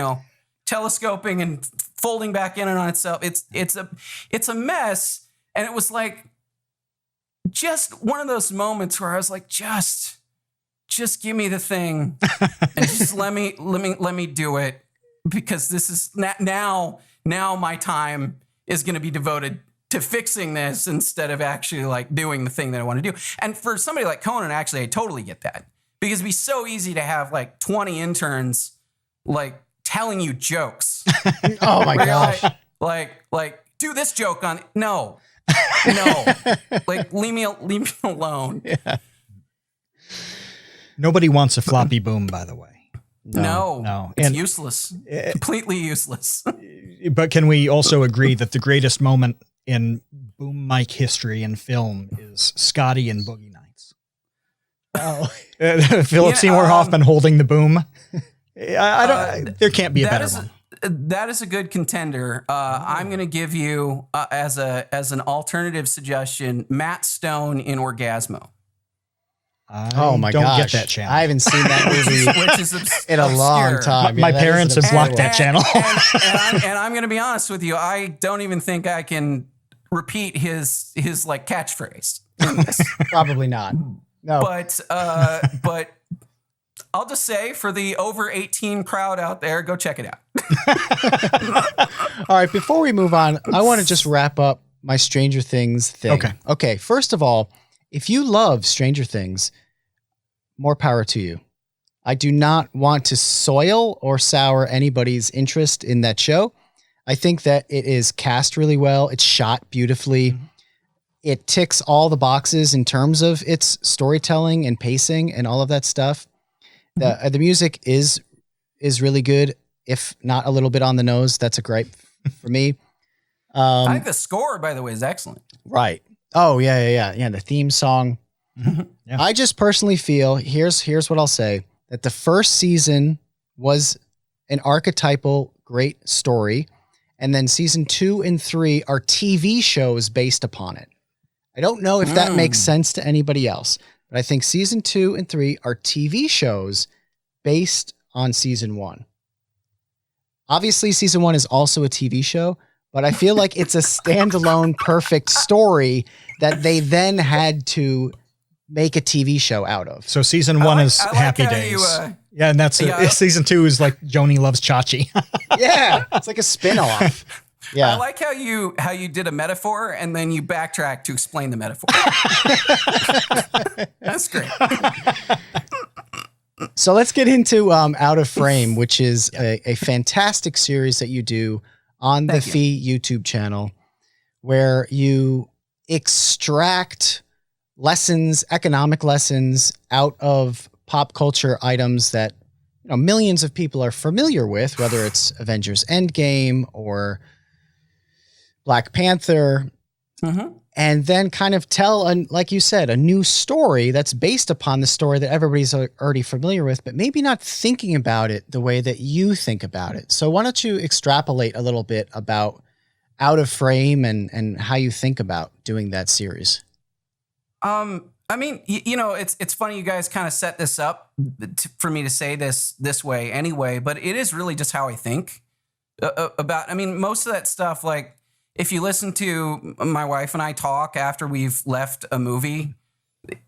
telescoping and folding back in and on itself. It's a mess. And it was like just one of those moments where I was like, just give me the thing and just let me do it, because this is now my time is going to be devoted to fixing this instead of actually like doing the thing that I want to do. And for somebody like Conan, actually, I totally get that, because it'd be so easy to have like 20 interns like telling you jokes. Oh my gosh. Like do this joke on no, like leave me alone. Yeah. Nobody wants a floppy boom, by the way. No. It's useless. Completely useless. But can we also agree that the greatest moment in boom mic history in film is Scotty and Boogie Nights? Oh. Philip Seymour Hoffman holding the boom. There can't be a better one. That is a good contender. I'm going to give you, as an alternative suggestion, Matt Stone in Orgasmo. Oh my gosh. Don't get that channel. I haven't seen that movie which is in a long time. My parents have blocked that channel. And I'm going to be honest with you. I don't even think I can repeat his like catchphrase. Probably not. No. But I'll just say, for the over 18 crowd out there, go check it out. All right. Before we move on, I want to just wrap up my Stranger Things thing. Okay. First of all, if you love Stranger Things, more power to you. I do not want to soil or sour anybody's interest in that show. I think that it is cast really well. It's shot beautifully. Mm-hmm. It ticks all the boxes in terms of its storytelling and pacing and all of that stuff. The music is really good. if not a little bit on the nose. That's a gripe for me. I think the score, by the way, is excellent. Right. Oh, yeah. The theme song. Yeah. I just personally feel, here's what I'll say, that the first season was an archetypal great story, and then season 2 and 3 are TV shows based upon it. I don't know if that makes sense to anybody else, but I think season 2 and 3 are TV shows based on season 1. Obviously, season 1 is also a TV show, but I feel like it's a standalone perfect story that they then had to make a TV show out of. So season 1 is Happy Days. And that's season 2 is like Joni Loves Chachi. Yeah, it's like a spin-off. Yeah. I like how you did a metaphor and then you backtrack to explain the metaphor. That's great. So let's get into Out of Frame, which is a fantastic series that you do on the Fee YouTube channel, where you extract lessons, economic lessons out of pop culture items that millions of people are familiar with, whether it's Avengers Endgame or Black Panther, and then kind of tell, like you said, a new story that's based upon the story that everybody's already familiar with, but maybe not thinking about it the way that you think about it. So why don't you extrapolate a little bit about Out of Frame and how you think about doing that series? I mean, it's funny you guys kind of set this up for me to say this way anyway, but it is really just how I think about. I mean, most of that stuff, like if you listen to my wife and I talk after we've left a movie,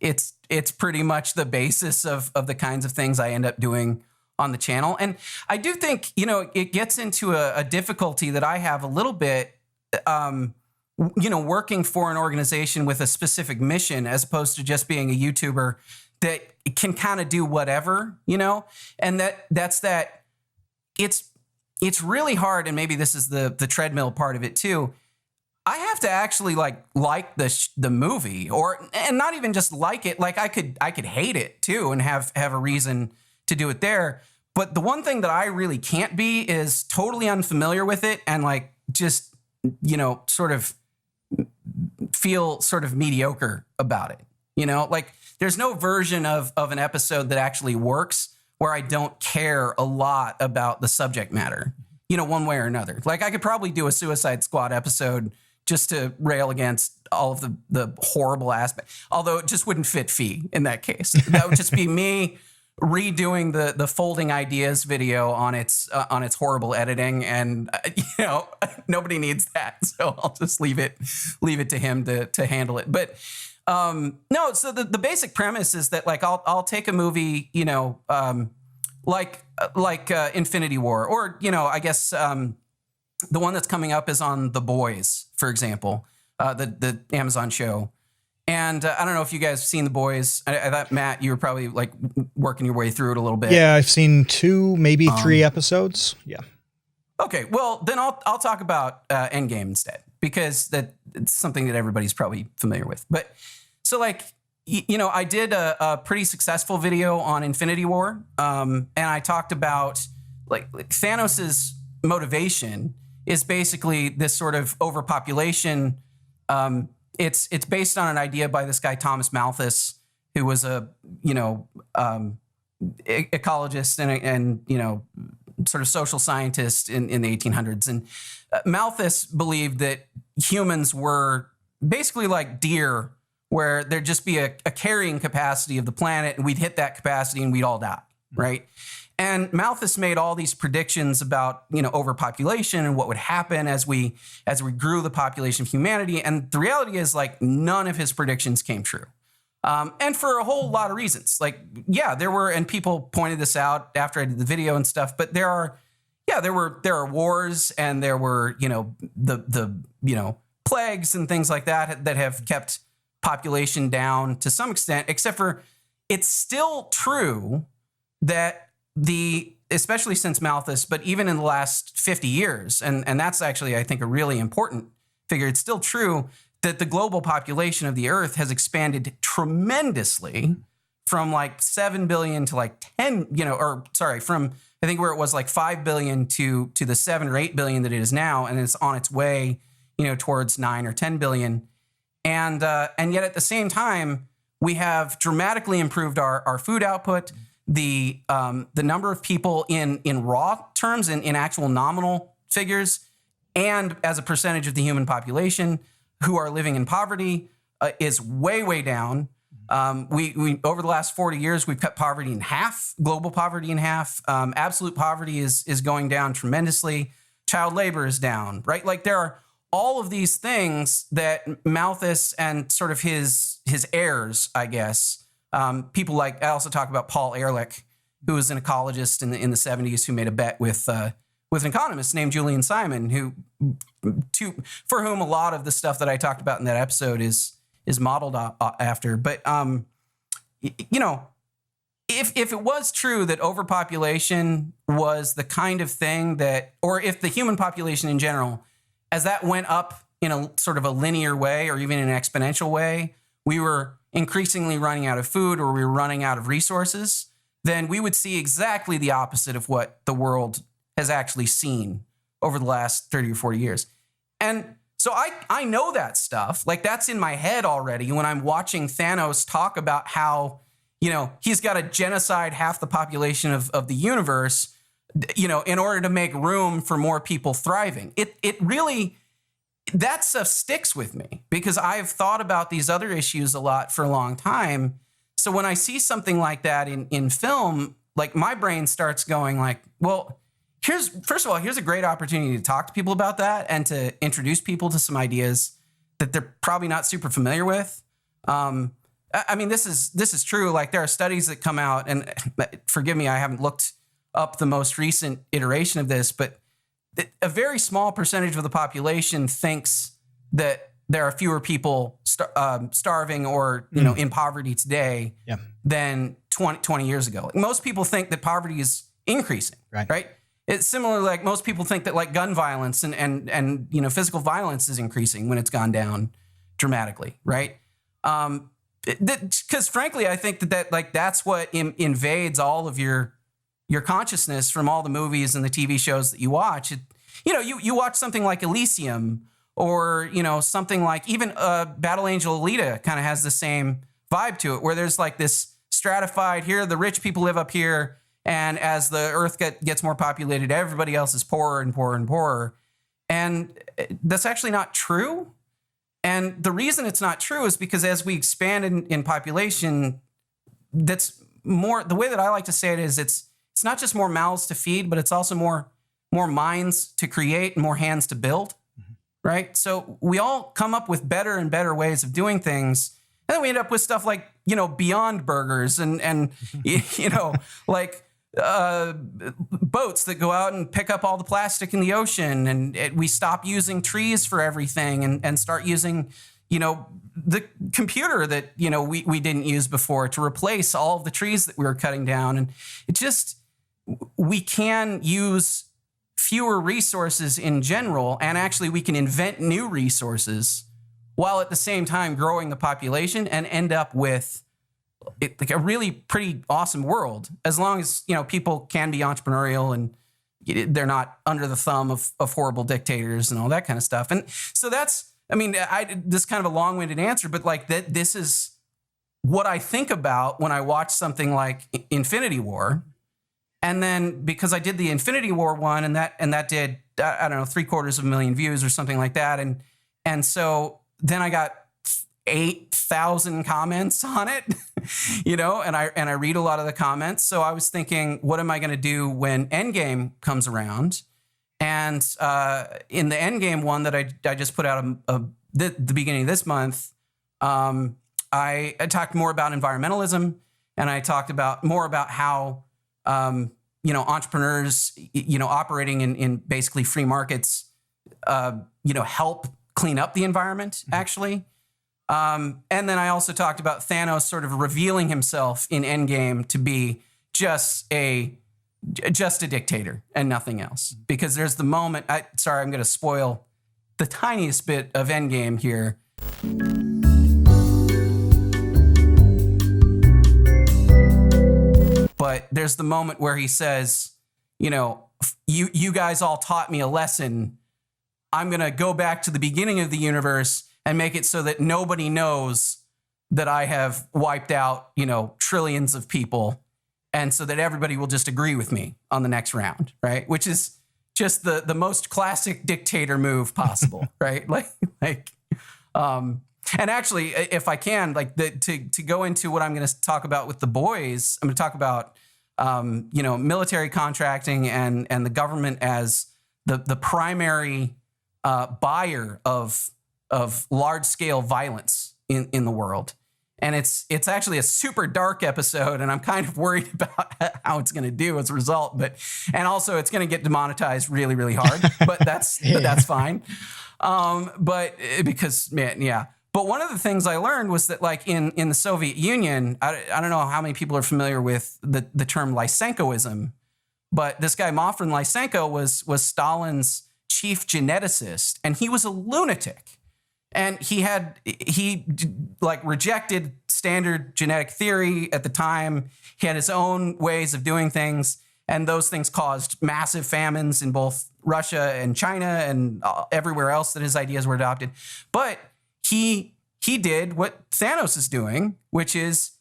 it's pretty much the basis of the kinds of things I end up doing on the channel. And I do think, it gets into a difficulty that I have a little bit, working for an organization with a specific mission as opposed to just being a YouTuber that can kind of do whatever, and that's it's really hard. And maybe this is the treadmill part of it too. I have to actually like the movie and not even just like it. Like I could hate it too and have a reason to do it there. But the one thing that I really can't be is totally unfamiliar with it and like just, sort of feel sort of mediocre about it. Like there's no version of an episode that actually works where I don't care a lot about the subject matter, one way or another. Like I could probably do a Suicide Squad episode just to rail against all of the horrible aspect, although it just wouldn't fit Fee in that case. That would just be me redoing the folding ideas video on its horrible editing, and nobody needs that, so I'll just leave it to him to handle it. But no, so the basic premise is that like I'll take a movie, like Infinity War, or I guess the one that's coming up is on The Boys, for example, the Amazon show. And I don't know if you guys have seen The Boys. I thought, Matt, you were probably like working your way through it a little bit. Yeah, I've seen 2, maybe 3 episodes. Yeah. Okay, well, then I'll talk about Endgame instead, because it's something that everybody's probably familiar with. But so like, I did a pretty successful video on Infinity War, and I talked about like Thanos's motivation is basically this sort of overpopulation. It's based on an idea by this guy, Thomas Malthus, who was a, ecologist and sort of social scientist in the 1800s. And Malthus believed that humans were basically like deer, where there'd just be a carrying capacity of the planet, and we'd hit that capacity and we'd all die, right? And Malthus made all these predictions about, overpopulation and what would happen as we grew the population of humanity. And the reality is like none of his predictions came true. And for a whole lot of reasons. Like, yeah, there were, and people pointed this out after I did the video and stuff, but there are wars, and there were, the plagues and things like that have kept population down to some extent, except for it's still true that especially since Malthus, but even in the last 50 years, and that's actually, I think, a really important figure, it's still true that the global population of the Earth has expanded tremendously from like 7 billion to like 10, from I think where it was like 5 billion to the 7 or 8 billion that it is now. And it's on its way, towards 9 or 10 billion. And yet at the same time, we have dramatically improved our food output. The number of people in raw terms, in actual nominal figures, and as a percentage of the human population who are living in poverty is way, way down. We over the last 40 years, we've cut poverty in half, global poverty in half. Absolute poverty is going down tremendously. Child labor is down, right? Like there are all of these things that Malthus and sort of his heirs, I guess, people like, I also talk about Paul Ehrlich, who was an ecologist in the 70s who made a bet with an economist named Julian Simon, for whom a lot of the stuff that I talked about in that episode is modeled after. But, if it was true that overpopulation was the kind of thing that, or if the human population in general, as that went up in a sort of a linear way or even an exponential way, we were increasingly running out of food or we were running out of resources, then we would see exactly the opposite of what the world has actually seen over the last 30 or 40 years. And so I know that stuff. Like that's in my head already when I'm watching Thanos talk about how, he's got to genocide half the population of the universe, in order to make room for more people thriving. It really, that stuff sticks with me because I've thought about these other issues a lot for a long time. So when I see something like that in film, like my brain starts going like, well, first of all, here's a great opportunity to talk to people about that and to introduce people to some ideas that they're probably not super familiar with. I mean, this is true. Like there are studies that come out, and forgive me, I haven't looked up the most recent iteration of this, but a very small percentage of the population thinks that there are fewer people starving or in poverty today than 20 years ago. Like most people think that poverty is increasing, right? It's similar, like most people think that like gun violence and physical violence is increasing when it's gone down dramatically, right? Because frankly, I think that's what invades all of your consciousness from all the movies and the TV shows that you watch. You watch something like Elysium or, something like even Battle Angel Alita kind of has the same vibe to it, where there's like this stratified, here the rich people live up here, and as the earth gets more populated, everybody else is poorer and poorer and poorer. And that's actually not true. And the reason it's not true is because as we expand in population, that's more, the way that I like to say it is it's not just more mouths to feed, but it's also more minds to create and more hands to build, right? So we all come up with better and better ways of doing things. And then we end up with stuff like, Beyond Burgers and like boats that go out and pick up all the plastic in the ocean. And we stop using trees for everything and start using, the computer that, we didn't use before to replace all of the trees that we were cutting down. And it just, we can use fewer resources in general, and actually we can invent new resources while at the same time growing the population and end up with like a really pretty awesome world, as long as, people can be entrepreneurial and they're not under the thumb of horrible dictators and all that kind of stuff. And so that's, this is kind of a long-winded answer, but like this is what I think about when I watch something like Infinity War. And then because I did the Infinity War one and that did, I don't know, 750,000 views or something like that. And so then I got 8,000 comments on it, and I read a lot of the comments. So I was thinking, what am I going to do when Endgame comes around? And in the Endgame one that I just put out the beginning of this month, I talked more about environmentalism, and I talked more about how entrepreneurs, operating in basically free markets, help clean up the environment, actually. And then I also talked about Thanos sort of revealing himself in Endgame to be just a dictator and nothing else. Because there's the moment, I'm going to spoil the tiniest bit of Endgame here. but there's the moment where he says, you know, you guys all taught me a lesson. I'm going to go back to the beginning of the universe and make it so that nobody knows that I have wiped out, you know, trillions of people. And so that everybody will just agree with me on the next round, right? Which is just the most classic dictator move possible, right? And actually, if I can, to go into what I'm going to talk about with the boys, I'm going to talk about, you know, military contracting and the government as the primary buyer of large scale violence in the world. And it's actually a super dark episode, and I'm kind of worried about how it's going to do as a result. And also it's going to get demonetized really, really hard. But that's fine. But because, man, yeah. But one of the things I learned was that, like, in the Soviet Union, I don't know how many people are familiar with the term Lysenkoism, but this guy Mofrin Lysenko was Stalin's chief geneticist, and he was a lunatic. And he rejected standard genetic theory at the time. He had his own ways of doing things, and those things caused massive famines in both Russia and China and everywhere else that his ideas were adopted. But he did what Thanos is doing, which is,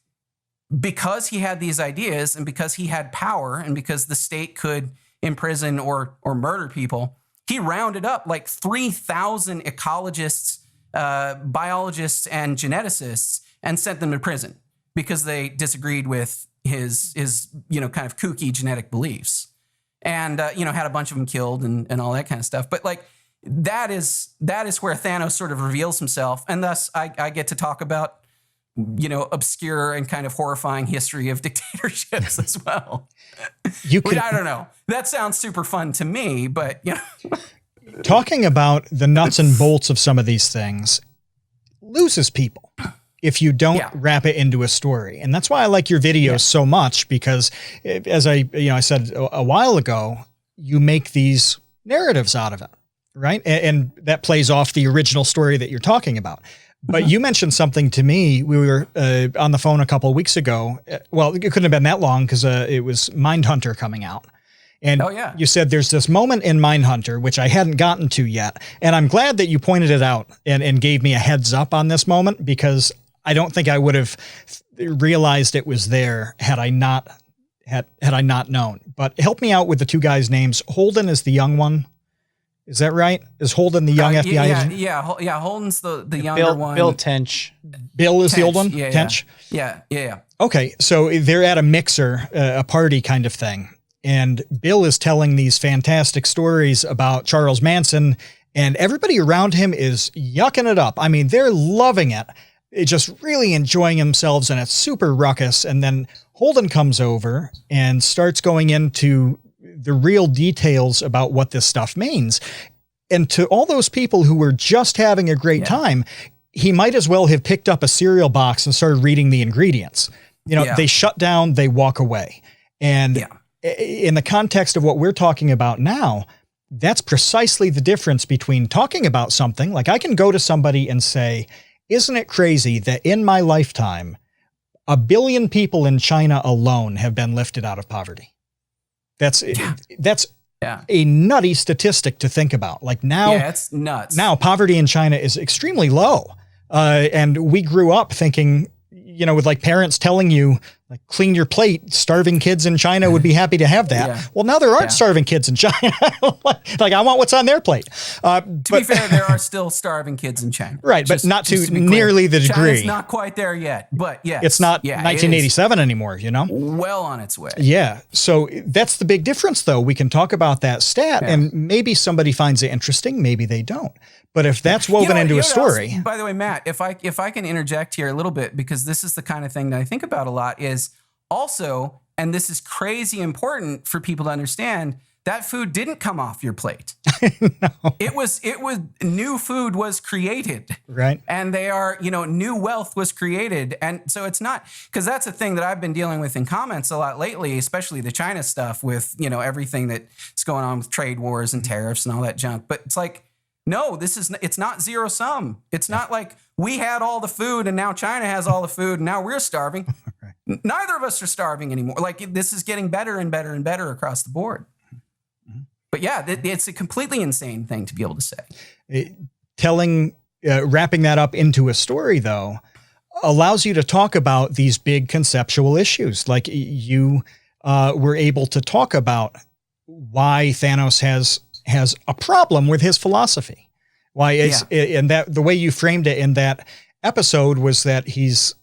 because he had these ideas and because he had power and because the state could imprison or murder people, he rounded up like 3,000 ecologists, biologists, and geneticists and sent them to prison because they disagreed with his you know, kind of kooky genetic beliefs, and you know, had a bunch of them killed and all that kind of stuff. But like, that is where Thanos sort of reveals himself, and thus I get to talk about, you know, obscure and kind of horrifying history of dictatorships as well. I don't know. That sounds super fun to me, but you know. Talking about the nuts and bolts of some of these things loses people if you don't wrap it into a story. And that's why I like your videos so much, because as I said a while ago, you make these narratives out of it, right? And that plays off the original story that you're talking about. But you mentioned something to me. We were on the phone a couple of weeks ago. Well, it couldn't have been that long because it was Mindhunter coming out. And you said there's this moment in Mindhunter, which I hadn't gotten to yet. And I'm glad that you pointed it out and gave me a heads up on this moment, because I don't think I would have realized it was there had I not known. But help me out with the two guys' names. Holden is the young one. Is that right? Is Holden the young FBI agent? Yeah. Holden's the younger one. Bill Tench. Bill is the old one? Tench? Yeah. Yeah. Okay, so they're at a mixer, a party kind of thing. And Bill is telling these fantastic stories about Charles Manson, and everybody around him is yucking it up. I mean, they're loving it. They're just really enjoying themselves, and it's super ruckus. And then Holden comes over and starts going into the real details about what this stuff means. And to all those people who were just having a great time, he might as well have picked up a cereal box and started reading the ingredients. You know, they shut down, they walk away. And in the context of what we're talking about now, that's precisely the difference between talking about something. Like, I can go to somebody and say, isn't it crazy that in my lifetime, 1 billion people in China alone have been lifted out of poverty? That's a nutty statistic to think about. Like, now, it's nuts. Now poverty in China is extremely low. And we grew up thinking, you know, with like parents telling you, like, clean your plate, starving kids in China would be happy to have that. Yeah. Well, now there aren't starving kids in China. Like, I want what's on their plate. To be fair, there are still starving kids in China. Right, but not to nearly the degree. China's not quite there yet, but yes. It's not 1987 anymore, you know? Well on its way. Yeah, so that's the big difference, though. We can talk about that stat, and maybe somebody finds it interesting, maybe they don't. But if that's woven into a story... By the way, Matt, if I can interject here a little bit, because this is the kind of thing that I think about a lot, is also, and this is crazy important for people to understand, that food didn't come off your plate. No. It was new food was created. Right. And new wealth was created. And so it's not, because that's a thing that I've been dealing with in comments a lot lately, especially the China stuff with, you know, everything that's going on with trade wars and tariffs and all that junk. But it's like, no, it's not zero sum. It's not like we had all the food and now China has all the food and now we're starving. Right. neither of us are starving anymore. Like, this is getting better and better and better across the board. But yeah, it's a completely insane thing to be able to say. Wrapping that up into a story, though, allows you to talk about these big conceptual issues. Like, you were able to talk about why Thanos has a problem with his philosophy. Why it's, and that the way you framed it in that episode was that he's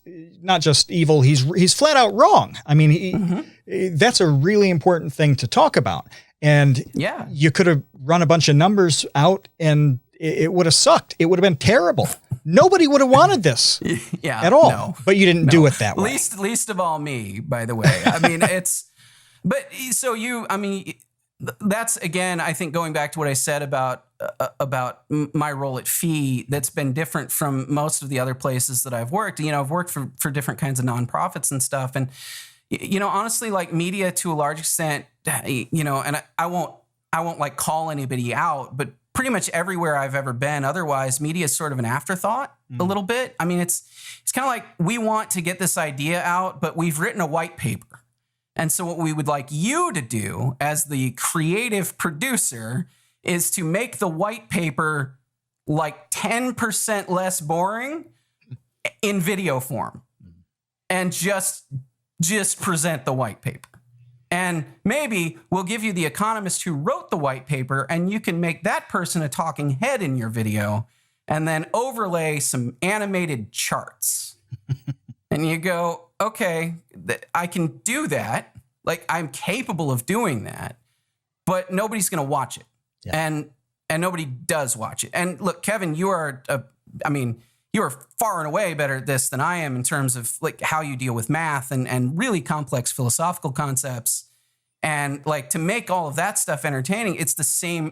not just evil, he's flat out wrong. I mean, that's a really important thing to talk about. And you could have run a bunch of numbers out and it would have sucked. It would have been terrible. Nobody would have wanted this at all. No, but you didn't do it that way. Least of all me, by the way. I mean, that's, again, I think, going back to what I said about my role at Fee, that's been different from most of the other places that I've worked. You know, I've worked for different kinds of nonprofits and stuff. And, you know, honestly, like, media to a large extent, you know, and I won't like call anybody out, but pretty much everywhere I've ever been, otherwise, media is sort of an afterthought a little bit. I mean, it's kind of like, we want to get this idea out, but we've written a white paper. And so what we would like you to do as the creative producer is to make the white paper like 10% less boring in video form and just present the white paper. And maybe we'll give you the economist who wrote the white paper, and you can make that person a talking head in your video and then overlay some animated charts. And you go, okay, I can do that. Like, I'm capable of doing that, but nobody's going to watch it. Yeah. And nobody does watch it. And look, Kevin, you are far and away better at this than I am in terms of like how you deal with math and really complex philosophical concepts. And like, to make all of that stuff entertaining, it's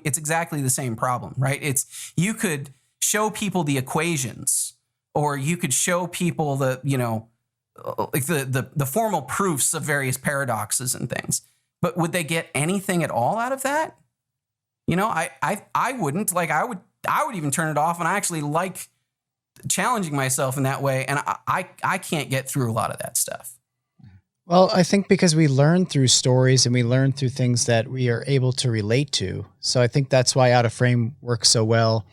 exactly the same problem, right? You could show people the equations, or you could show people the, you know, like the formal proofs of various paradoxes and things. But would they get anything at all out of that? You know, I wouldn't. Like, I would even turn it off, and I actually like challenging myself in that way, and I can't get through a lot of that stuff. Well, I think because we learn through stories and we learn through things that we are able to relate to. So I think that's why Out of Frame works so well,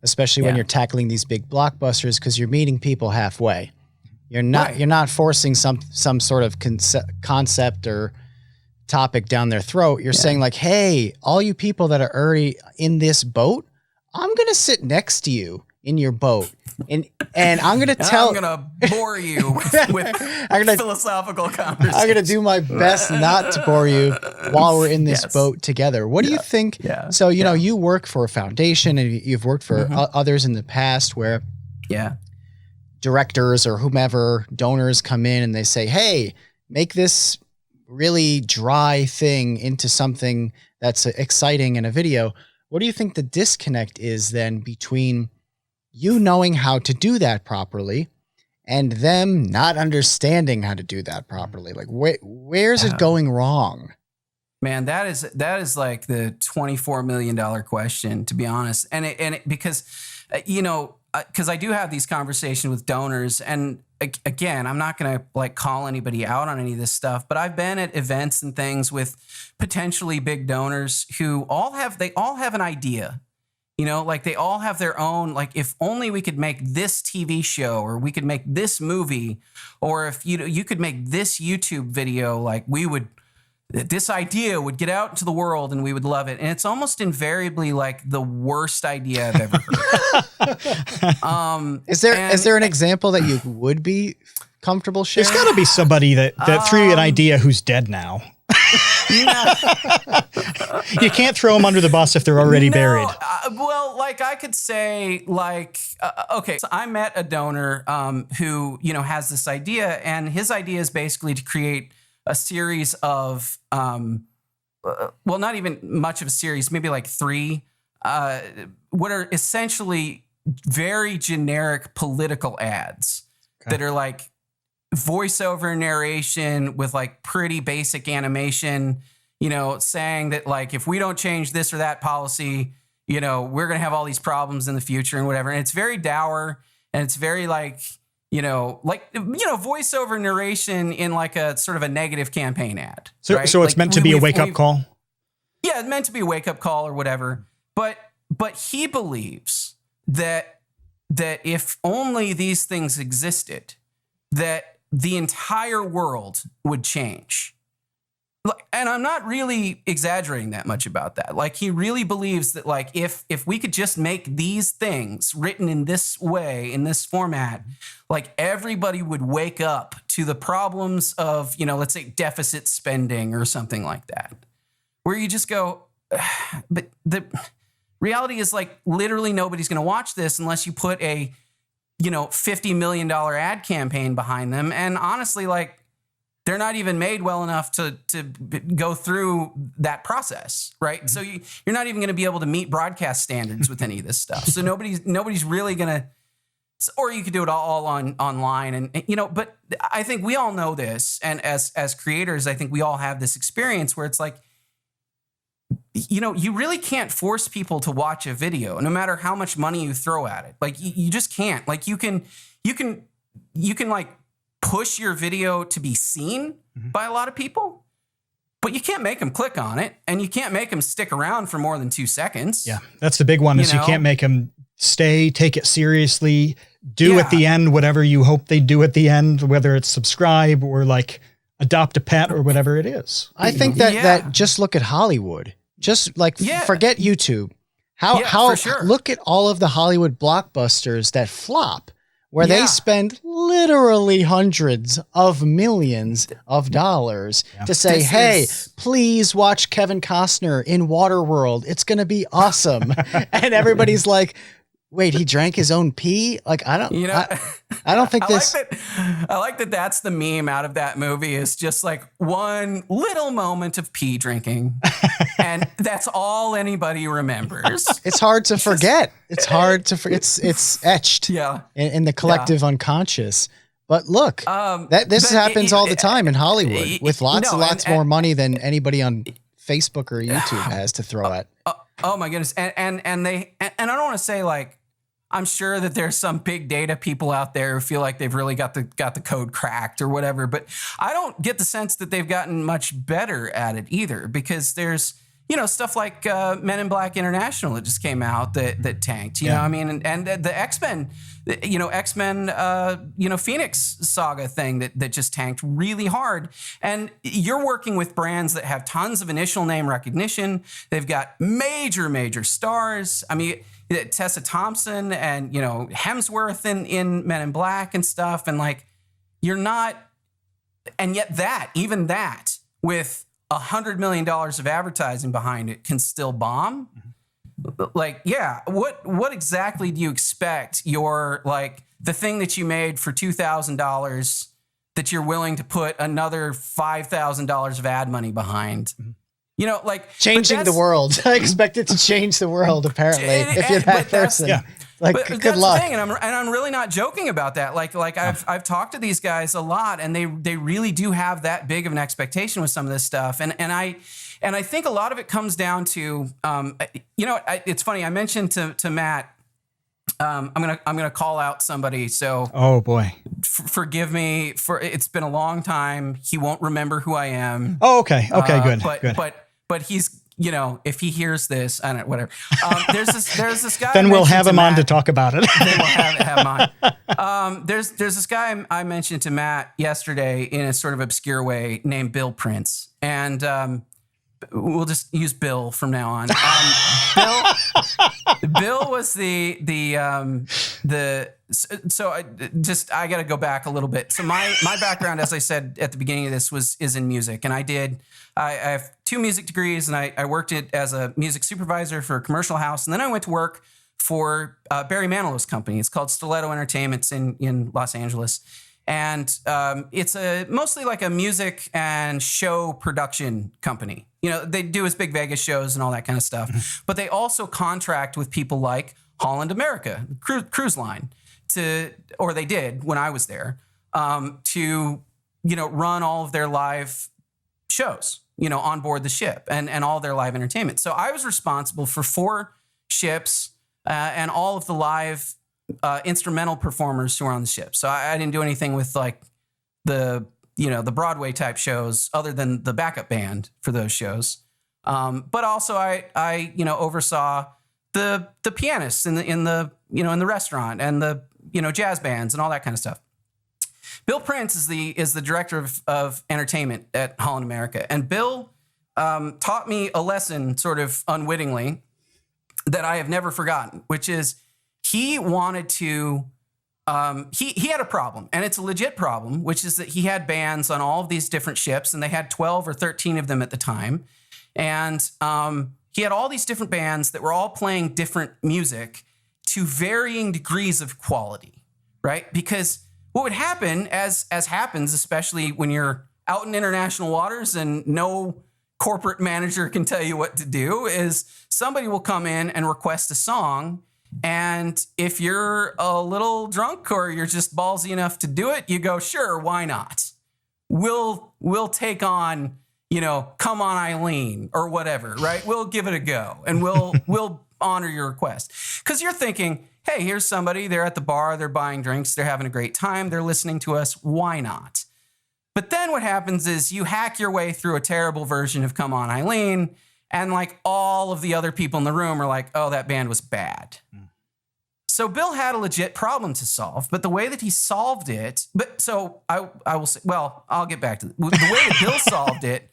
especially when you're tackling these big blockbusters, because you're meeting people halfway. You're not forcing some sort of concept or topic down their throat. You're saying like, hey, all you people that are already in this boat, I'm going to sit next to you in your boat. And I'm going to bore you with philosophical conversations. I'm going to do my best not to bore you while we're in this boat together. What do you think? Yeah. So, you know, you work for a foundation and you've worked for others in the past where directors or whomever, donors come in and they say, hey, make this really dry thing into something that's exciting in a video. What do you think the disconnect is then between you knowing how to do that properly and them not understanding how to do that properly? Like, where's it going wrong? Man, that is like the $24 million question, to be honest. And because, you know, because I do have these conversations with donors, and again, I'm not going to like call anybody out on any of this stuff, but I've been at events and things with potentially big donors who all have an idea. You know, like they all have their own, like, if only we could make this TV show, or we could make this movie, or if you could make this YouTube video, like this idea would get out into the world and we would love it. And it's almost invariably like the worst idea I've ever heard. Is there an example that you would be comfortable sharing? There's got to be somebody that threw you an idea who's dead now. You can't throw them under the bus if they're already buried. Well, like I could say, like, okay, so I met a donor who, you know, has this idea, and his idea is basically to create a series of, well, not even much of a series, maybe like 3, what are essentially very generic political ads that are like voiceover narration with like pretty basic animation, you know, saying that like, if we don't change this or that policy, you know, we're going to have all these problems in the future and whatever. And it's very dour, and it's very like, voiceover narration in like a sort of a negative campaign ad. So, right? so it's meant to be a wake up call. Yeah, it's meant to be a wake up call or whatever. But he believes that if only these things existed, that the entire world would change. And I'm not really exaggerating that much about that. Like, he really believes that, like, if we could just make these things written in this way, in this format, like, everybody would wake up to the problems of, let's say deficit spending or something like that, where you just go, but the reality is, like, literally nobody's going to watch this unless you put a, $50 million ad campaign behind them. And honestly, like, they're not even made well enough to go through that process, right? Mm-hmm. So you're not even going to be able to meet broadcast standards with any of this stuff. So nobody's really going to, or you could do it all online, and But I think we all know this, and as creators, I think we all have this experience where it's like, you really can't force people to watch a video, no matter how much money you throw at it. Like, you just can't. Like, you can like push your video to be seen by a lot of people, but you can't make them click on it, and you can't make them stick around for more than 2 seconds. Yeah, that's the big one. You can't make them stay, take it seriously, do at the end whatever you hope they do at the end, whether it's subscribe or like adopt a pet or whatever it is. I think that just look at Hollywood. Just like forget YouTube. How sure. Look at all of the Hollywood blockbusters that flop, where they spend literally hundreds of millions of dollars to say, please watch Kevin Costner in Waterworld. It's going to be awesome. And everybody's like, wait, he drank his own pee? Like, I don't think this. I like that that's the meme out of that movie, is just like one little moment of pee drinking. And that's all anybody remembers. It's hard to forget. It's hard to forget. It's etched in the collective unconscious. But look, this happens all the time in Hollywood with lots more money than anybody on Facebook or YouTube has to throw at. Oh my goodness. And I don't want to say, like, I'm sure that there's some big data people out there who feel like they've really got the code cracked or whatever, but I don't get the sense that they've gotten much better at it either, because there's, stuff like Men in Black International that just came out that tanked, you know what I mean? And the X-Men, X-Men, Phoenix saga thing that just tanked really hard. And you're working with brands that have tons of initial name recognition. They've got major stars. I mean, Tessa Thompson and, Hemsworth in Men in Black and stuff. And like, you're not, and yet even that with $100 million of advertising behind it can still bomb. Like, what exactly do you expect your, like, the thing that you made for $2,000 that you're willing to put another $5,000 of ad money behind? Like changing the world. I expect it to change the world, apparently, if you're that person. Like, good luck. The thing, and I'm really not joking about that. Like I've talked to these guys a lot, and they really do have that big of an expectation with some of this stuff. And I think a lot of it comes down to, it's funny. I mentioned to Matt, I'm gonna call out somebody. So, oh boy, forgive me for, it's been a long time. He won't remember who I am. Oh, okay, good, good. But he's, if he hears this, I don't, whatever. There's this guy. Then we'll have him on to talk about it. Then we'll have him on. There's this guy I mentioned to Matt yesterday in a sort of obscure way named Bill Prince, and we'll just use Bill from now on. Bill was so I got to go back a little bit. So my background, as I said at the beginning of this, is in music, and I have 2 music degrees, and I worked as a music supervisor for a commercial house, and then I went to work for Barry Manilow's company. It's called Stiletto Entertainment in Los Angeles. And it's mostly like a music and show production company. They do his big Vegas shows and all that kind of stuff. But they also contract with people like Holland America, cruise line, or they did when I was there, to run all of their live shows, on board the ship and all their live entertainment. So I was responsible for 4 ships and all of the live instrumental performers who are on the ship. So I didn't do anything with like the Broadway type shows other than the backup band for those shows. But also I oversaw the pianists in the restaurant and the jazz bands and all that kind of stuff. Bill Prince is the director of entertainment at Holland America, and Bill taught me a lesson sort of unwittingly that I have never forgotten, which is he wanted to. He had a problem, and it's a legit problem, which is that he had bands on all of these different ships, and they had 12 or 13 of them at the time, and he had all these different bands that were all playing different music to varying degrees of quality, right? Because what would happen, as happens, especially when you're out in international waters and no corporate manager can tell you what to do, is somebody will come in and request a song, and if you're a little drunk or you're just ballsy enough to do it, you go, sure, why not? We'll take on, Come On Eileen or whatever, right? We'll give it a go, and we'll honor your request. Because you're thinking, hey, here's somebody, they're at the bar, they're buying drinks, they're having a great time, they're listening to us, why not? But then what happens is you hack your way through a terrible version of Come On Eileen, and like all of the other people in the room are like, oh, that band was bad. So Bill had a legit problem to solve, but the way that he solved it, I will say, well, I'll get back to it. The way that Bill solved it,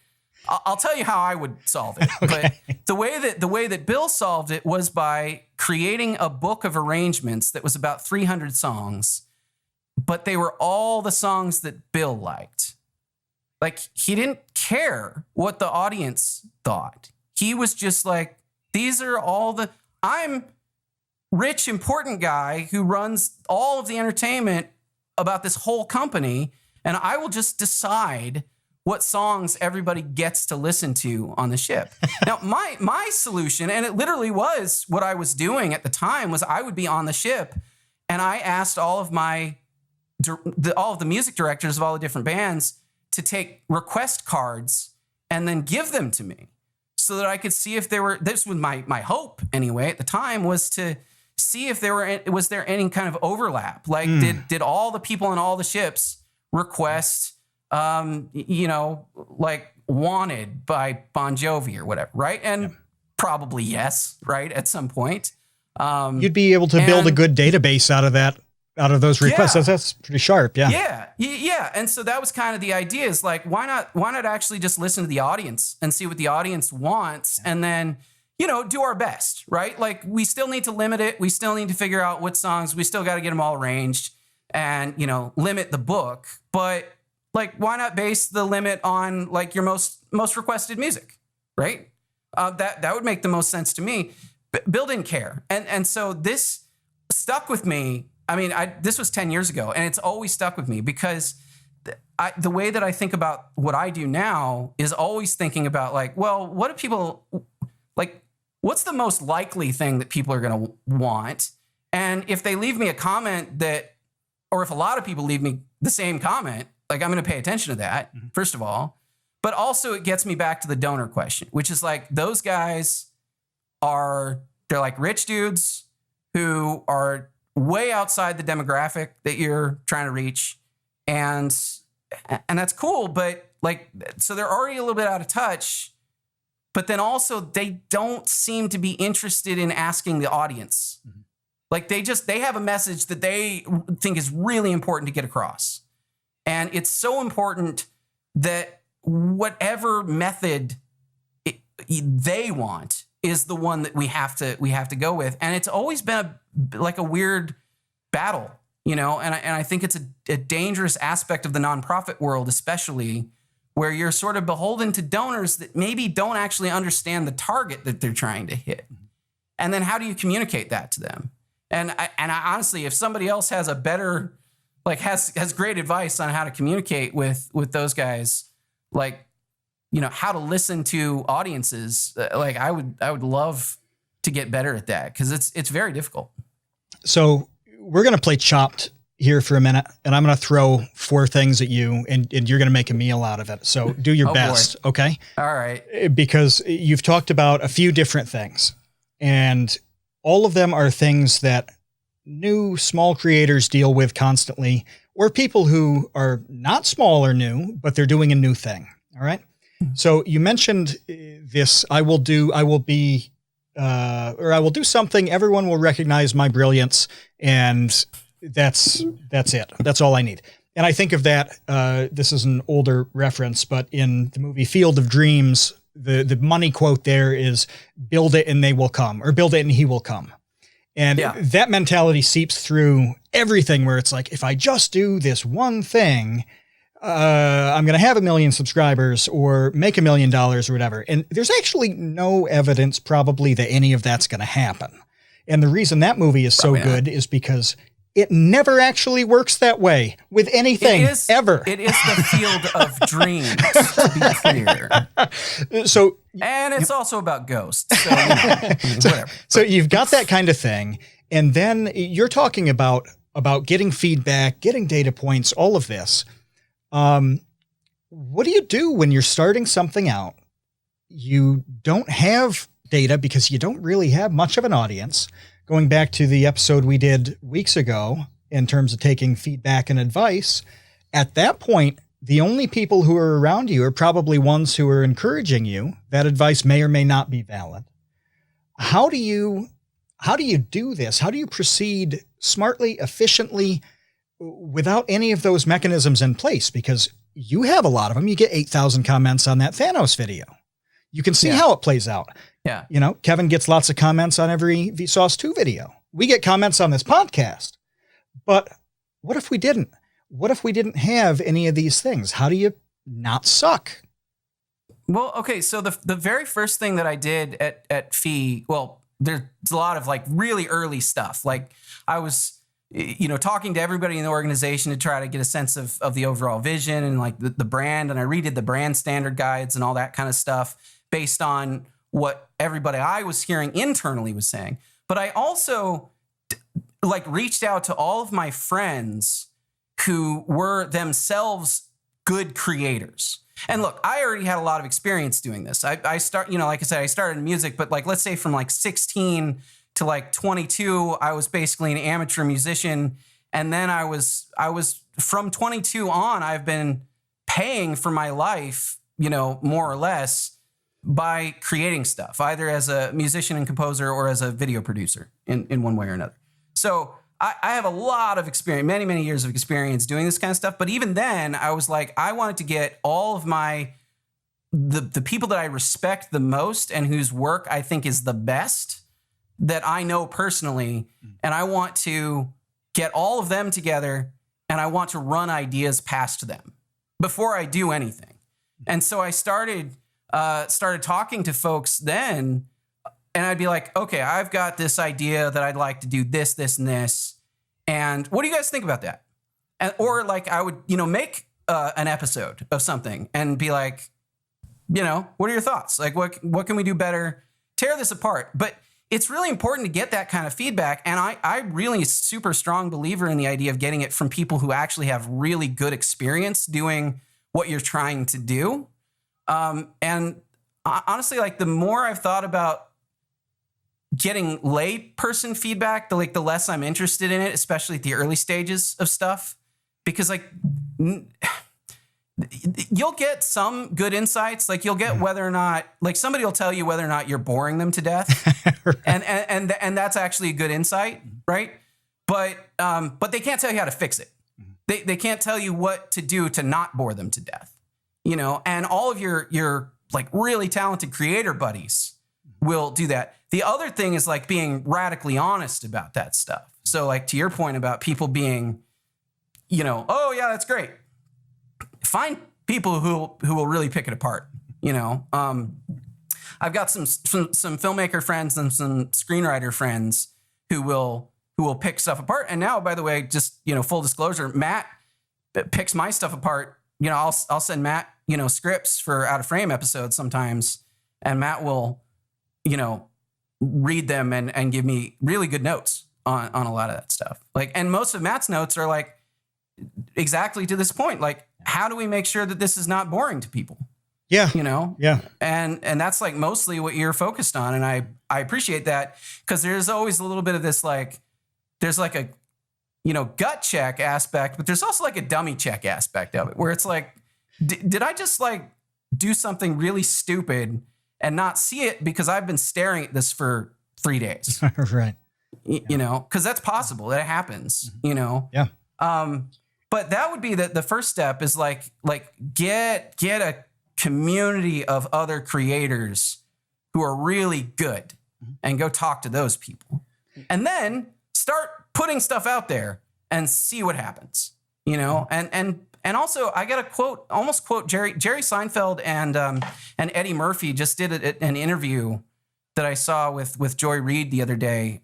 I'll tell you how I would solve it. Okay. But the way that Bill solved it was by creating a book of arrangements that was about 300 songs, but they were all the songs that Bill liked. Like, he didn't care what the audience thought. He was just like, these are all I'm rich, important guy who runs all of the entertainment about this whole company, and I will just decide what songs everybody gets to listen to on the ship. Now, my solution, and it literally was what I was doing at the time, was I would be on the ship, and I asked all of the music directors of all the different bands to take request cards and then give them to me so that I could see if this was my hope anyway at the time, was to see if was there any kind of overlap. Like, did all the people on all the ships request, like Wanted by Bon Jovi or whatever, right? And probably yes, right, at some point. You'd be able to build a good database out of those requests. That's pretty sharp. Yeah. And so that was kind of the idea, is like, why not actually just listen to the audience and see what the audience wants, and then, do our best, right? Like, we still need to limit it. We still need to figure out what songs, we still got to get them all arranged and, limit the book. But like, why not base the limit on like your most requested music, right? That would make the most sense to me. But Bill didn't care. And so this stuck with me. I mean, this was 10 years ago, and it's always stuck with me because the way that I think about what I do now is always thinking about like, well, what do people like? What's the most likely thing that people are going to want? And if they leave me a comment or if a lot of people leave me the same comment, like, I'm going to pay attention to that, first of all. But also it gets me back to the donor question, which is like, those guys they're like rich dudes who are way outside the demographic that you're trying to reach. And that's cool. But like, so they're already a little bit out of touch, but then also they don't seem to be interested in asking the audience. Like, they have a message that they think is really important to get across. And it's so important that whatever method they want is the one that we have to go with. And it's always been a weird battle, and I think it's a dangerous aspect of the nonprofit world, especially, where you're sort of beholden to donors that maybe don't actually understand the target that they're trying to hit. And then how do you communicate that to them? And I honestly, if somebody else has a better, like, has great advice on how to communicate with those guys, like, how to listen to audiences, like, I would love to get better at that, because it's very difficult. So we're going to play Chopped here for a minute, and I'm going to throw 4 things at you, and you're going to make a meal out of it. So do your best. Boy. Okay. All right. Because you've talked about a few different things, and all of them are things that new small creators deal with constantly, or people who are not small or new, but they're doing a new thing. All right. So you mentioned this, I will do something. Everyone will recognize my brilliance. And that's it. That's all I need. And I think of that, this is an older reference, but in the movie Field of Dreams, the money quote there is build it and they will come, or build it and he will come. And that mentality seeps through everything, where it's like, if I just do this one thing, I'm going to have 1 million subscribers or make $1 million or whatever. And there's actually no evidence probably that any of that's going to happen. And the reason that movie is so good is because it never actually works that way with anything ever. It is the field of dreams, to be clear. So, and it's also about ghosts. So, whatever. So you've got that kind of thing. And then you're talking about getting feedback, getting data points, all of this. What do you do when you're starting something out? You don't have data because you don't really have much of an audience. Going back to the episode we did weeks ago in terms of taking feedback and advice, at that point, the only people who are around you are probably ones who are encouraging you. That advice may or may not be valid. How do you do this? How do you proceed smartly, efficiently, without any of those mechanisms in place? Because you have a lot of them. You get 8,000 comments on that Thanos video. You can see how it plays out. Yeah. You know, Kevin gets lots of comments on every Vsauce 2 video. We get comments on this podcast. But what if we didn't? What if we didn't have any of these things? How do you not suck? Well, okay. So the very first thing that I did at Fee, well, there's a lot of like really early stuff. Like I was, talking to everybody in the organization to try to get a sense of the overall vision and like the brand. And I redid the brand standard guides and all that kind of stuff based on what everybody I was hearing internally was saying. But I also reached out to all of my friends who were themselves good creators. And look, I already had a lot of experience doing this. I started in music, but let's say from 16 to 22, I was basically an amateur musician. And then I was from 22 on, I've been paying for my life, more or less, by creating stuff, either as a musician and composer or as a video producer in one way or another. So I have a lot of experience, many, many years of experience doing this kind of stuff. But even then, I was like, I wanted to get all of the people that I respect the most and whose work I think is the best that I know personally. And I want to get all of them together and I want to run ideas past them before I do anything. And so I started talking to folks then, and I'd be like, okay, I've got this idea that I'd like to do this, this, and this. And what do you guys think about that? Or I would, make an episode of something and be like, what are your thoughts? What can we do better? Tear this apart. But it's really important to get that kind of feedback. And I really super strong believer in the idea of getting it from people who actually have really good experience doing what you're trying to do. And honestly, the more I've thought about getting lay person feedback, the less I'm interested in it, especially at the early stages of stuff, because you'll get some good insights. You'll get whether or not, somebody will tell you whether or not you're boring them to death. Right. And that's actually a good insight. Right. But they can't tell you how to fix it. They can't tell you what to do to not bore them to death, and all of your really talented creator buddies will do that. The other thing is being radically honest about that stuff. So to your point about people being, oh yeah, that's great. Find people who will really pick it apart. I've got some filmmaker friends and some screenwriter friends who will pick stuff apart. And now, by the way, just full disclosure, Matt picks my stuff apart. I'll send Matt scripts for Out of Frame episodes sometimes, and Matt will read them and give me really good notes on a lot of that stuff. And most of Matt's notes are exactly to this point. How do we make sure that this is not boring to people? Yeah. Yeah. And that's mostly what you're focused on. And I appreciate that, because there's always a little bit of this, there's like a, gut check aspect, but there's also like a dummy check aspect of it where it's like, did I just like do something really stupid and not see it because I've been staring at this for 3 days? Right. Because that's possible. That happens, Yeah. But that would be the first step is like get a community of other creators who are really good and go talk to those people. And then start putting stuff out there and see what happens, and also I got to almost quote Jerry Seinfeld and Eddie Murphy just did an interview that I saw with Joy Reid the other day.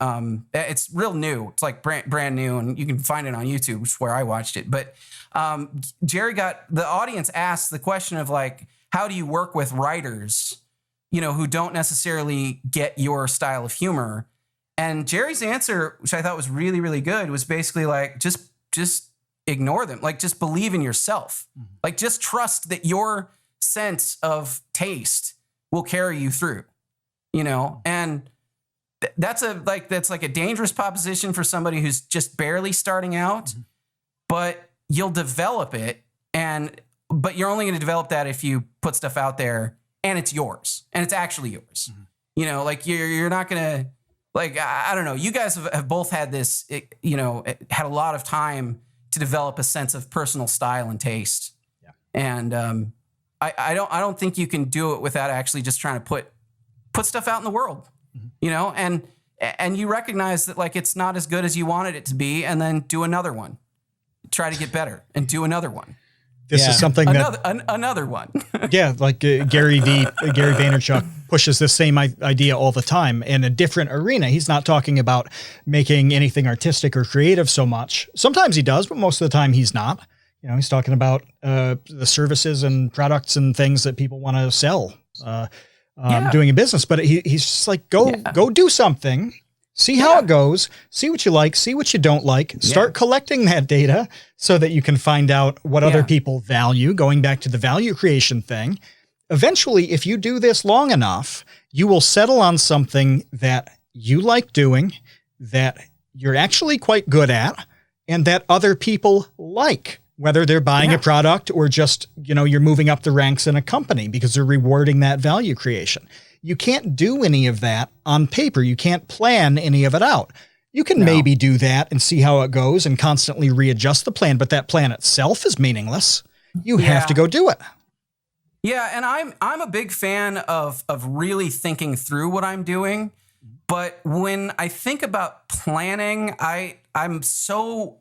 It's real new. It's like brand new, and you can find it on YouTube, which is where I watched it. But Jerry the audience asked the question of like, how do you work with writers, who don't necessarily get your style of humor? And Jerry's answer, which I thought was really, really good, was basically like, just ignore them. Like, just believe in yourself. Like, just trust that your sense of taste will carry you through, and that's like a dangerous proposition for somebody who's just barely starting out, but you'll develop it. But you're only going to develop that if you put stuff out there and it's yours and it's actually yours. Like you're not going to, like, I don't know. You guys have both had this, had a lot of time to develop a sense of personal style and taste. Yeah. And I don't think you can do it without actually just trying to put stuff out in the world, and you recognize that like it's not as good as you wanted it to be, and then do another one, try to get better, and do another one. This is something another one. Yeah, like Gary Vaynerchuk pushes this same idea all the time in a different arena. He's not talking about making anything artistic or creative so much. Sometimes he does, but most of the time he's not. He's talking about the services and products and things that people want to sell, doing a business. But he's just like, go do something. See how it goes, see what you like, see what you don't like, start collecting that data so that you can find out what other people value, going back to the value creation thing. Eventually, if you do this long enough, you will settle on something that you like doing, that you're actually quite good at, and that other people like, whether they're buying a product or just, you're moving up the ranks in a company because they're rewarding that value creation. You can't do any of that on paper. You can't plan any of it out. You can maybe do that and see how it goes and constantly readjust the plan, but that plan itself is meaningless. You have to go do it. Yeah, and I'm a big fan of really thinking through what I'm doing, but when I think about planning, I'm so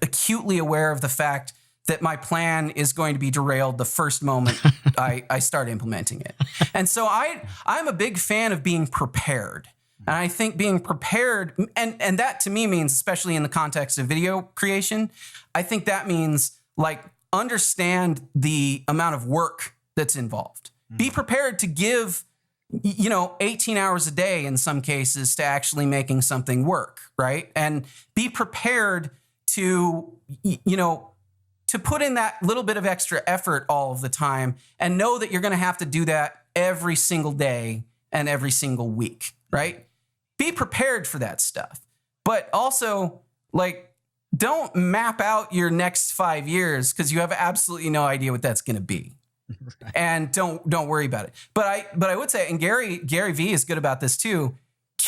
acutely aware of the fact that my plan is going to be derailed the first moment I start implementing it. And so I'm a big fan of being prepared. And I think being prepared, and that to me means, especially in the context of video creation, I think that means like understand the amount of work that's involved. Be prepared to give, 18 hours a day in some cases to actually making something work, right? And be prepared to, to put in that little bit of extra effort all of the time and know that you're going to have to do that every single day and every single week, right? Be prepared for that stuff. But also, like, don't map out your next 5 years because you have absolutely no idea what that's going to be. Right. And don't worry about it. But I would say, and Gary V is good about this too,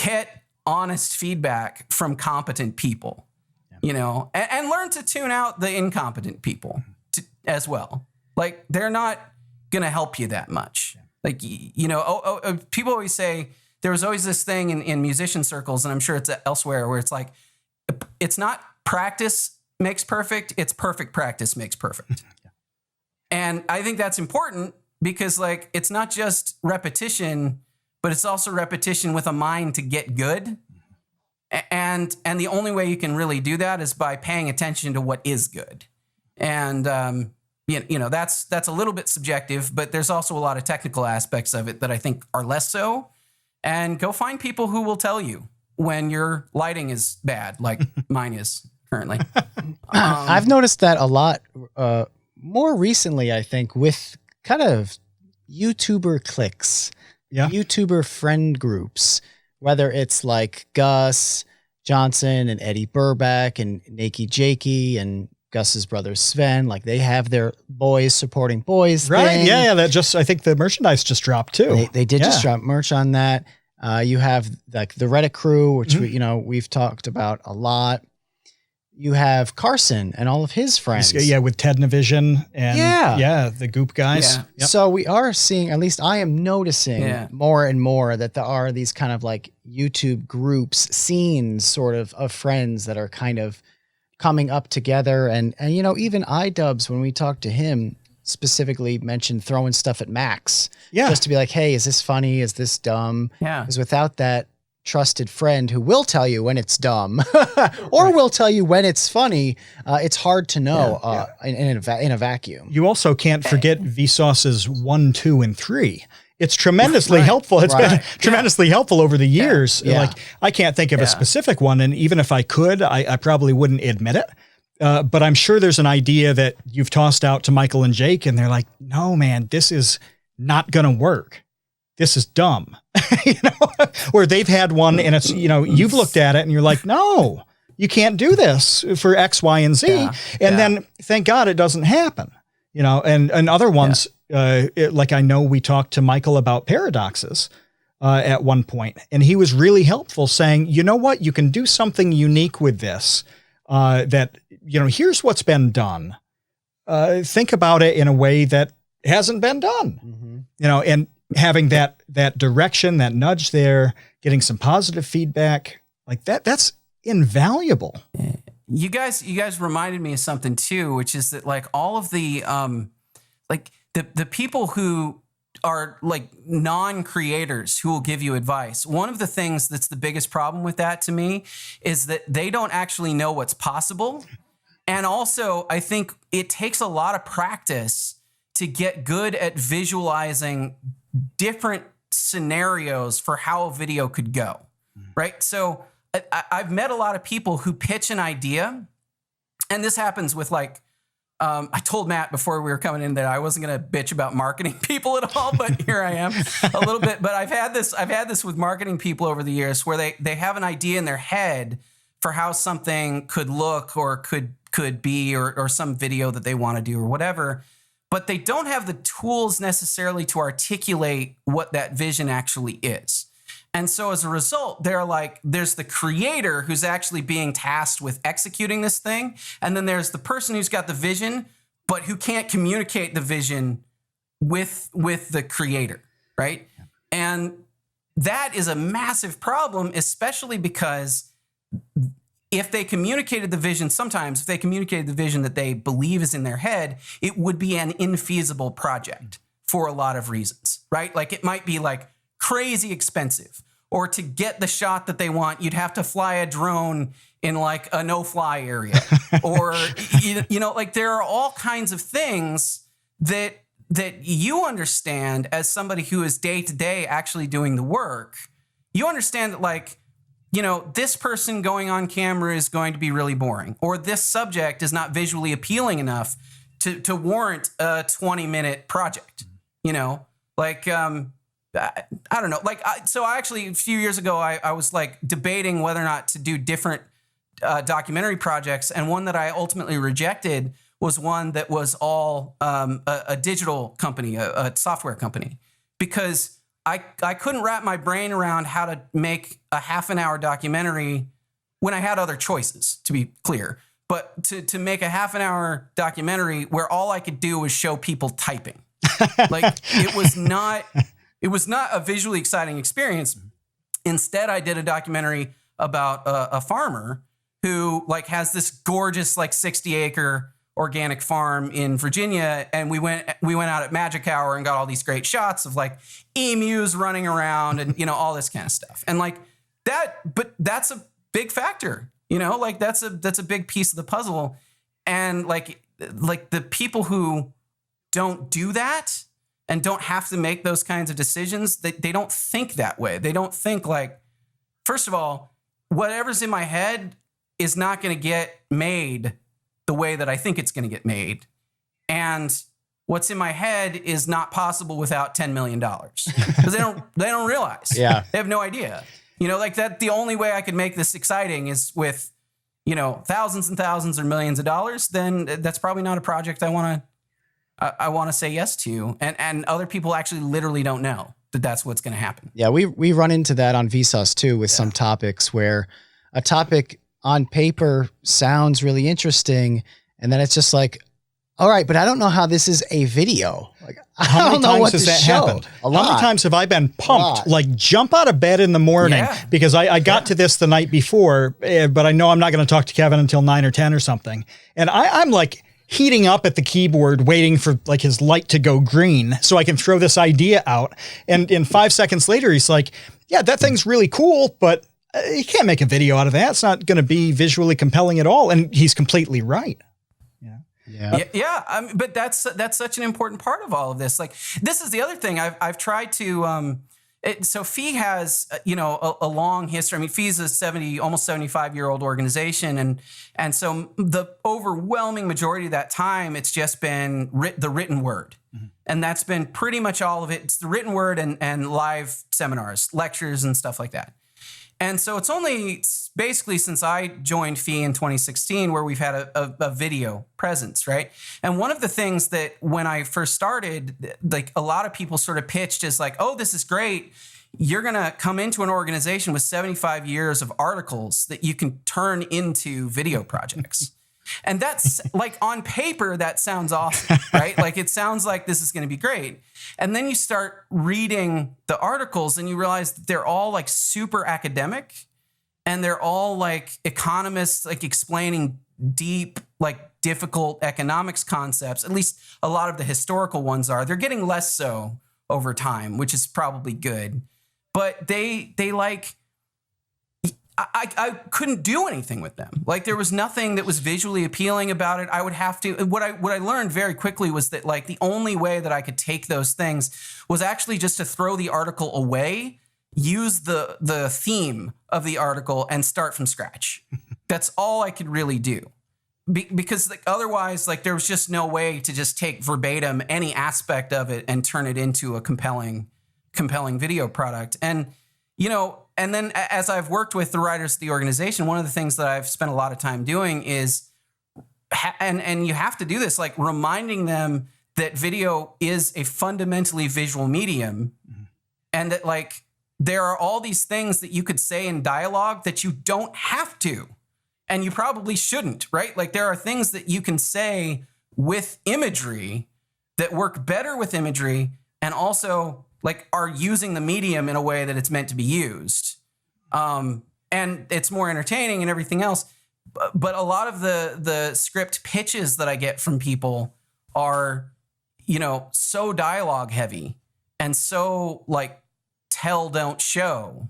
get honest feedback from competent people. And learn to tune out the incompetent people as well. Like, they're not going to help you that much. Like, people always say, there was always this thing in musician circles, and I'm sure it's elsewhere, where it's like, it's not practice makes perfect, it's perfect practice makes perfect. And I think that's important because, like, it's not just repetition, but it's also repetition with a mind to get good. And the only way you can really do that is by paying attention to what is good. And, that's a little bit subjective, but there's also a lot of technical aspects of it that I think are less so. And go find people who will tell you when your lighting is bad, like mine is currently. I've noticed that a lot more recently, I think, with kind of YouTuber cliques, YouTuber friend groups, whether it's like Gus, Johnson and Eddie Burback and Nakey Jakey and Gus's brother Sven, like they have their boys supporting boys Right. thing. Yeah. I think the merchandise just dropped too. They did just drop merch on that. You have like the Reddit crew, which we've talked about a lot. You have Carson and all of his friends. Yeah, with Tednavision and the Goop guys. Yeah. Yep. So we are seeing, at least I am noticing more and more that there are these kind of like YouTube groups, scenes sort of friends that are kind of coming up together. And you know, even iDubbbz, when we talked to him, specifically mentioned throwing stuff at Max. Yeah. Just to be like, hey, is this funny? Is this dumb? Yeah. Because without that trusted friend who will tell you when it's dumb or will tell you when it's funny, it's hard to know in a vacuum. You also can't forget Vsauce's 1, 2, and 3. It's tremendously helpful. It's been tremendously helpful over the years. Yeah. Like I can't think of a specific one. And even if I could, I probably wouldn't admit it. But I'm sure there's an idea that you've tossed out to Michael and Jake and they're like, no, man, this is not going to work. This is dumb. You know, where they've had one and it's, you know, you've looked at it and you're like, no, you can't do this for X, Y, and Z. And then thank God it doesn't happen, you know, and other ones, like I know we talked to Michael about paradoxes at one point, and he was really helpful saying, you know what, you can do something unique with this, that, you know, here's what's been done. Think about it in a way that hasn't been done, you know, and having that direction, that nudge there, getting some positive feedback like that's invaluable. You guys reminded me of something too, which is that like all of the, like the people who are like non-creators who will give you advice. One of the things that's the biggest problem with that to me is that they don't actually know what's possible. And also I think it takes a lot of practice to get good at visualizing different scenarios for how a video could go, right? So I've met a lot of people who pitch an idea, and this happens with like, I told Matt before we were coming in that I wasn't going to bitch about marketing people at all, but here I am a little bit. But I've had this with marketing people over the years where they have an idea in their head for how something could look or could be or some video that they want to do or whatever. But they don't have the tools necessarily to articulate what that vision actually is. And so as a result, they're like, there's the creator who's actually being tasked with executing this thing. And then there's the person who's got the vision, but who can't communicate the vision with the creator, right? And that is a massive problem, especially because if they communicated the vision, sometimes if they communicated the vision that they believe is in their head, it would be an infeasible project for a lot of reasons, right? Like it might be like crazy expensive, or to get the shot that they want, you'd have to fly a drone in like a no-fly area, or, you know, like there are all kinds of things that you understand as somebody who is day to day actually doing the work. You understand that like, you know, this person going on camera is going to be really boring, or this subject is not visually appealing enough to warrant a 20-minute project, you know, like, I don't know. Like, so I actually, a few years ago, I was like debating whether or not to do different documentary projects. And one that I ultimately rejected was one that was all a digital company, a software company, because I couldn't wrap my brain around how to make a half-an-hour documentary when I had other choices, to be clear. But to make a half-an-hour documentary where all I could do was show people typing, like it was not a visually exciting experience. Instead, I did a documentary about a farmer who like has this gorgeous like 60-acre organic farm in Virginia, and we went out at magic hour and got all these great shots of like emus running around and, you know, all this kind of stuff. And like that, but that's a big factor, you know, like that's a big piece of the puzzle. And like the people who don't do that and don't have to make those kinds of decisions, they don't think that way. They don't think like, first of all, whatever's in my head is not going to get made the way that I think it's going to get made. And what's in my head is not possible without $10 million. Because they don't realize. Yeah. They have no idea. You know, like that, the only way I could make this exciting is with, you know, thousands and thousands or millions of dollars, then that's probably not a project I want to say yes to. And other people actually literally don't know that that's what's going to happen. Yeah, we run into that on Vsauce too with some topics where a topic on paper sounds really interesting, and then it's just like, all right, but I don't know how this is a video. Like, I don't know what to show. How many times have I been pumped, like jump out of bed in the morning because I got to this the night before, but I know I'm not going to talk to Kevin until 9 or 10 or something. And I'm like heating up at the keyboard, waiting for like his light to go green so I can throw this idea out. And in 5 seconds later, he's like, yeah, that thing's really cool, but you can't make a video out of that. It's not going to be visually compelling at all. And he's completely right. Yeah. But that's such an important part of all of this. Like, this is the other thing I've tried to. So Fee has a long history. I mean, Fee's a almost 75-year-old organization, and so the overwhelming majority of that time, it's just been the written word, and that's been pretty much all of it. It's the written word and live seminars, lectures, and stuff like that. And so it's only basically since I joined Fee in 2016 where we've had a video presence, right? And one of the things that when I first started, like a lot of people sort of pitched as like, oh, this is great. You're going to come into an organization with 75 years of articles that you can turn into video projects. And that's like on paper, that sounds awesome, right? Like it sounds like this is going to be great. And then you start reading the articles and you realize that they're all like super academic and they're all like economists, like explaining deep, like difficult economics concepts. At least a lot of the historical ones are. They're getting less so over time, which is probably good. But they like... I couldn't do anything with them. Like there was nothing that was visually appealing about it. I would have to, what I learned very quickly was that like the only way that I could take those things was actually just to throw the article away, use the theme of the article and start from scratch. That's all I could really do. Because like, otherwise, like there was just no way to just take verbatim any aspect of it and turn it into a compelling video product. And, and then as I've worked with the writers of the organization, one of the things that I've spent a lot of time doing is, and you have to do this, like reminding them that video is a fundamentally visual medium and that like there are all these things that you could say in dialogue that you don't have to, and you probably shouldn't, right? Like there are things that you can say with imagery that work better with imagery and also like are using the medium in a way that it's meant to be used. And it's more entertaining and everything else. But a lot of the script pitches that I get from people are, so dialogue heavy and so like tell, don't show,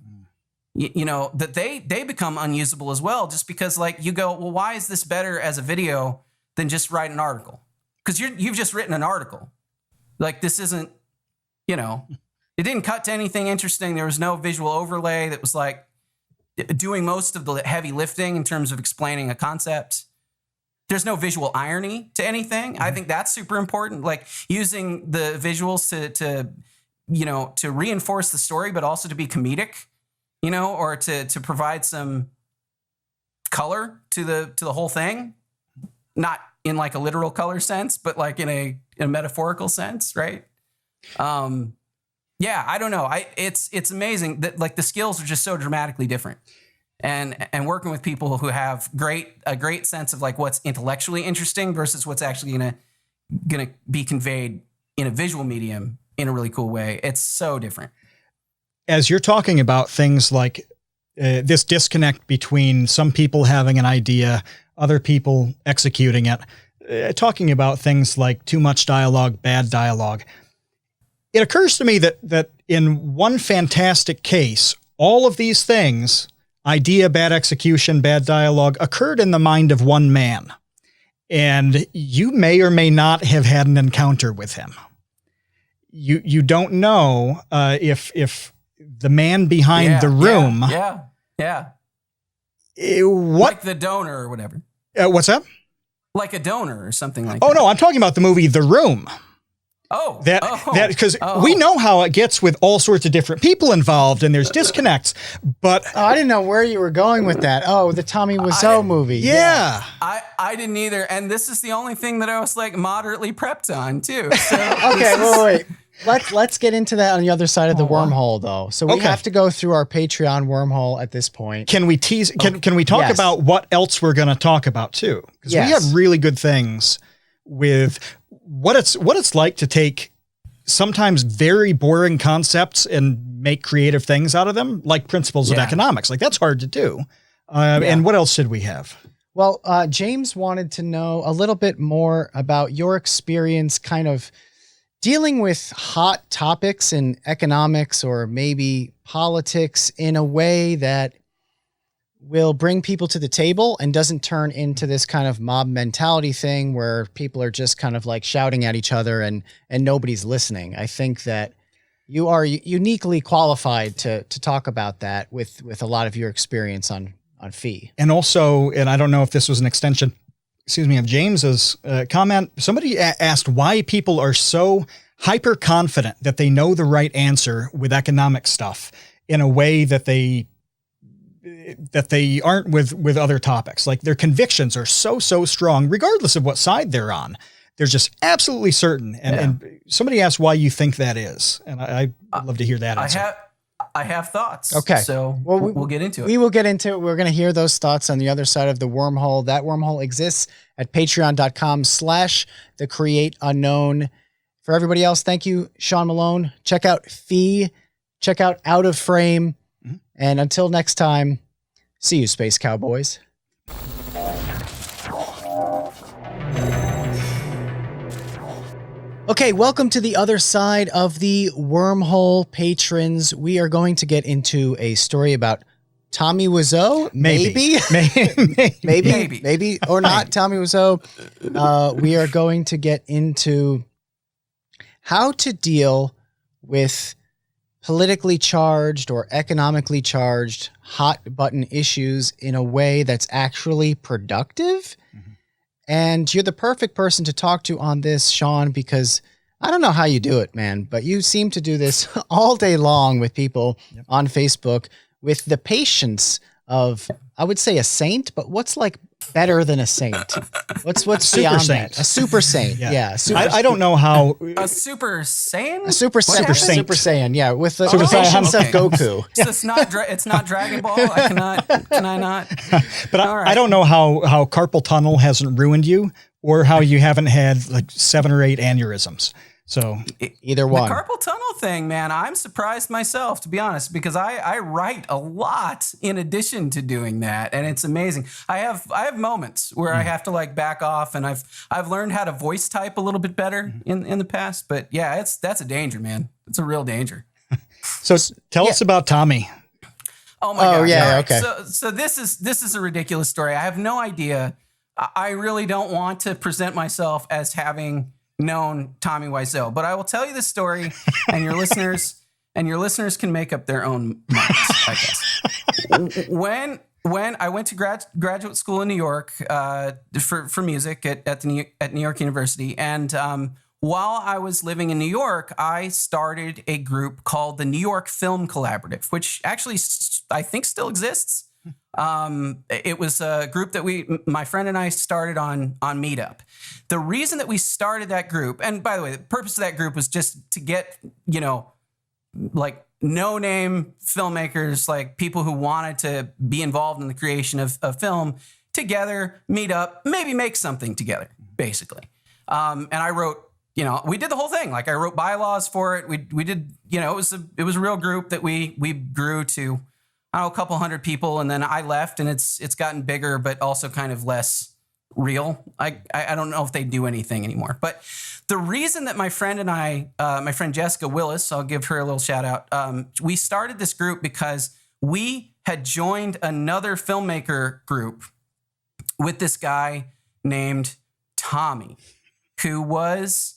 that they become unusable as well, just because like you go, well, why is this better as a video than just write an article? Because you've just written an article. Like this isn't, it didn't cut to anything interesting. There was no visual overlay that was like doing most of the heavy lifting in terms of explaining a concept. There's no visual irony to anything. I think that's super important. Like using the visuals to reinforce the story, but also to be comedic, or to provide some color to the whole thing. Not in like a literal color sense, but like in a metaphorical sense, right? Yeah, I don't know. It's amazing that like the skills are just so dramatically different, and working with people who have a great sense of like what's intellectually interesting versus what's actually gonna be conveyed in a visual medium in a really cool way. It's so different. As you're talking about things like this disconnect between some people having an idea, other people executing it, talking about things like too much dialogue, bad dialogue. It occurs to me that in one fantastic case, all of these things, idea, bad execution, bad dialogue, occurred in the mind of one man. And you may or may not have had an encounter with him. You don't know if the man behind the room... Yeah. Like the donor or whatever. What's that? Like a donor or something like that. Oh, no, I'm talking about the movie The Room. Because we know how it gets with all sorts of different people involved, and there's disconnects. But I didn't know where you were going with that. Oh, the Tommy Wiseau movie. Yeah. I didn't either. And this is the only thing that I was like moderately prepped on too. So okay, wait. Let's get into that on the other side of the wormhole, though. So we have to go through our Patreon wormhole at this point. Can we tease? Can we talk about what else we're going to talk about too? Because we have really good things with what it's like to take sometimes very boring concepts and make creative things out of them, like principles of economics. Like that's hard to do. And what else did we have? Well, James wanted to know a little bit more about your experience kind of dealing with hot topics in economics or maybe politics in a way that will bring people to the table and doesn't turn into this kind of mob mentality thing where people are just kind of like shouting at each other and nobody's listening. I think that you are uniquely qualified to talk about that with a lot of your experience on fee. And also, and I don't know if this was an extension, of James's comment. Somebody asked why people are so hyper confident that they know the right answer with economic stuff in a way that they aren't with other topics. Like their convictions are so strong, regardless of what side they're on. They're just absolutely certain. And somebody asked why you think that is. And I'd love to hear that answer. I have thoughts. Okay. So we'll get into it. We will get into it. We're going to hear those thoughts on the other side of the wormhole. That wormhole exists at patreon.com/thecreateunknown. For everybody else, thank you, Sean Malone. Check out Fee. Check out Out of Frame. Mm-hmm. And until next time, see you, Space Cowboys. Okay, welcome to the other side of the wormhole, patrons. We are going to get into a story about Tommy Wiseau. Maybe, or not Tommy Wiseau. We are going to get into how to deal with politically charged or economically charged hot button issues in a way that's actually productive. And you're the perfect person to talk to on this, Sean, because I don't know how you do it, man, but you seem to do this all day long with people on Facebook with the patience of, I would say, a saint, but what's like better than a saint? What's super beyond saint. that? A super saint. Yeah. I don't know how. A super saiyan? A super saint. Super saiyan. Yeah. With the patience of Goku. So it's not Dragon Ball. Can I not? But I don't know how carpal tunnel hasn't ruined you or how you haven't had like 7 or 8 aneurysms. So either one. The carpal tunnel thing, man, I'm surprised myself, to be honest, because I write a lot in addition to doing that, and it's amazing. I have moments where I have to like back off, and I've learned how to voice type a little bit better in the past. But yeah, that's a danger, man. It's a real danger. So tell us about Tommy. Oh my God. Yeah. Okay. So this is a ridiculous story. I have no idea. I really don't want to present myself as having known Tommy Wiseau, but I will tell you this story, and your listeners can make up their own minds, I guess. When I went to graduate school in New York for music at New York University, and while I was living in New York, I started a group called the New York Film Collaborative, which actually I think still exists. It was a group that my friend and I started on Meetup. The reason that we started that group, and by the way, the purpose of that group was just to get, like no-name filmmakers, like people who wanted to be involved in the creation of film together, meet up, maybe make something together, basically. And I wrote, we did the whole thing. Like I wrote bylaws for it. We did, it was a real group that we grew to, a couple hundred people, and then I left, and it's gotten bigger, but also kind of less real. I don't know if they do anything anymore. But the reason that my friend and I, my friend Jessica Willis, I'll give her a little shout out. We started this group because we had joined another filmmaker group with this guy named Tommy, who was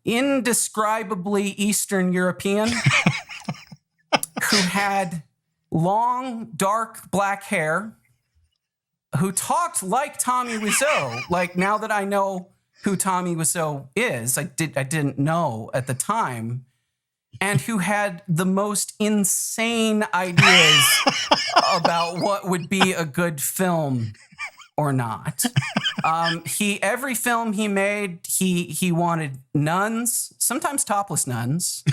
indescribably Eastern European, who had long, dark black hair, who talked like Tommy Wiseau. Like, now that I know who Tommy Wiseau is, I didn't know at the time, and who had the most insane ideas about what would be a good film or not. Every film he made, he wanted nuns, sometimes topless nuns.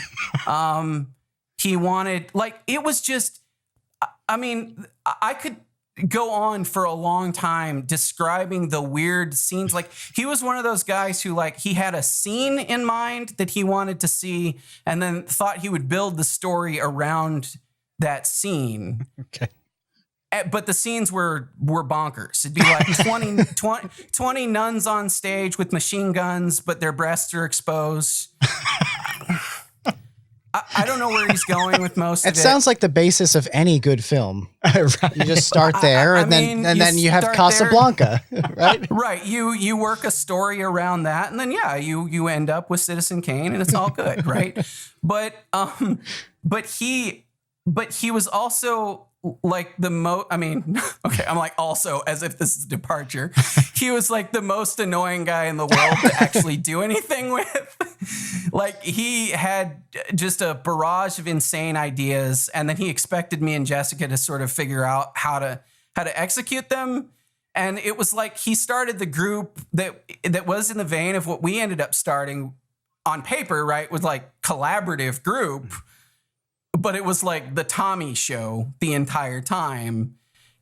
He wanted, like, it was just, I mean, I could go on for a long time describing the weird scenes. Like, he was one of those guys who, like, he had a scene in mind that he wanted to see and then thought he would build the story around that scene. Okay. But the scenes were bonkers. It'd be like 20 nuns on stage with machine guns, but their breasts are exposed. I don't know where he's going with most of it. It sounds like the basis of any good film. Right. You just start there, and then you have Casablanca, right? Right. You work a story around that, and then you end up with Citizen Kane, and it's all good, right? But he was also like the most, I mean, okay, I'm like also as if this is a departure. He was like the most annoying guy in the world to actually do anything with. Like, he had just a barrage of insane ideas, and then he expected me and Jessica to sort of figure out how to execute them. And it was like he started the group that was in the vein of what we ended up starting on paper, right? With like collaborative group. But it was like the Tommy show the entire time.